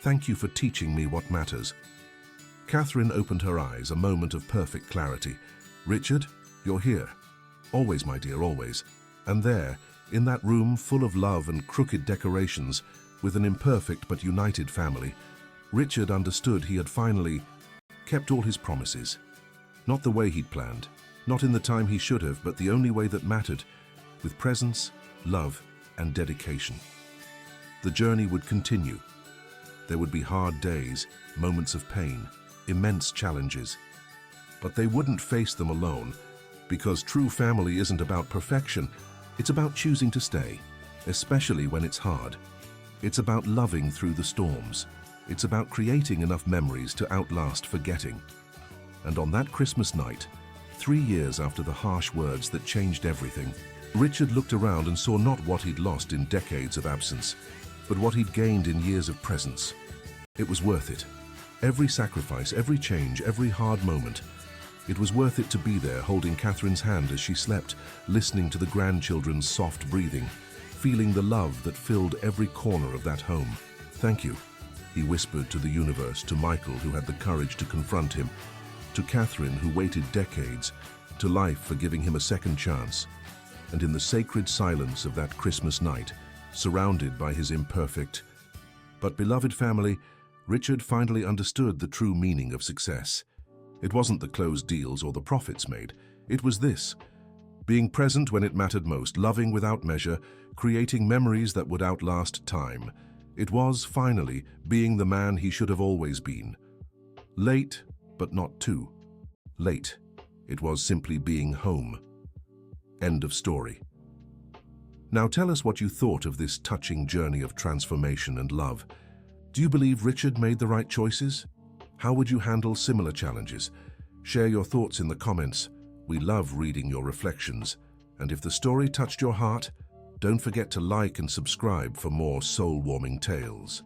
Speaker 1: Thank you for teaching me what matters. Catherine opened her eyes, a moment of perfect clarity. Richard, you're here. Always, my dear, always. And there, in that room full of love and crooked decorations, with an imperfect but united family, Richard understood he had finally kept all his promises. Not the way he'd planned, not in the time he should have, but the only way that mattered, with presence, love, and dedication. The journey would continue. There would be hard days, moments of pain, immense challenges. But they wouldn't face them alone, because true family isn't about perfection. It's about choosing to stay, especially when it's hard. It's about loving through the storms. It's about creating enough memories to outlast forgetting. And on that Christmas night, 3 years after the harsh words that changed everything, Richard looked around and saw not what he'd lost in decades of absence, but what he'd gained in years of presence. It was worth it. Every sacrifice, every change, every hard moment. It was worth it to be there, holding Catherine's hand as she slept, listening to the grandchildren's soft breathing, feeling the love that filled every corner of that home. Thank you, he whispered to the universe, to Michael, who had the courage to confront him, to Catherine, who waited decades, to life for giving him a second chance. And in the sacred silence of that Christmas night, surrounded by his imperfect but beloved family, Richard finally understood the true meaning of success. It wasn't the closed deals or the profits made. It was this: being present when it mattered most, loving without measure, creating memories that would outlast time. It was, finally, being the man he should have always been. Late, but not too late. It was simply being home. End of story. Now tell us what you thought of this touching journey of transformation and love. Do you believe Richard made the right choices? How would you handle similar challenges? Share your thoughts in the comments. We love reading your reflections. And if the story touched your heart, don't forget to like and subscribe for more soul-warming tales.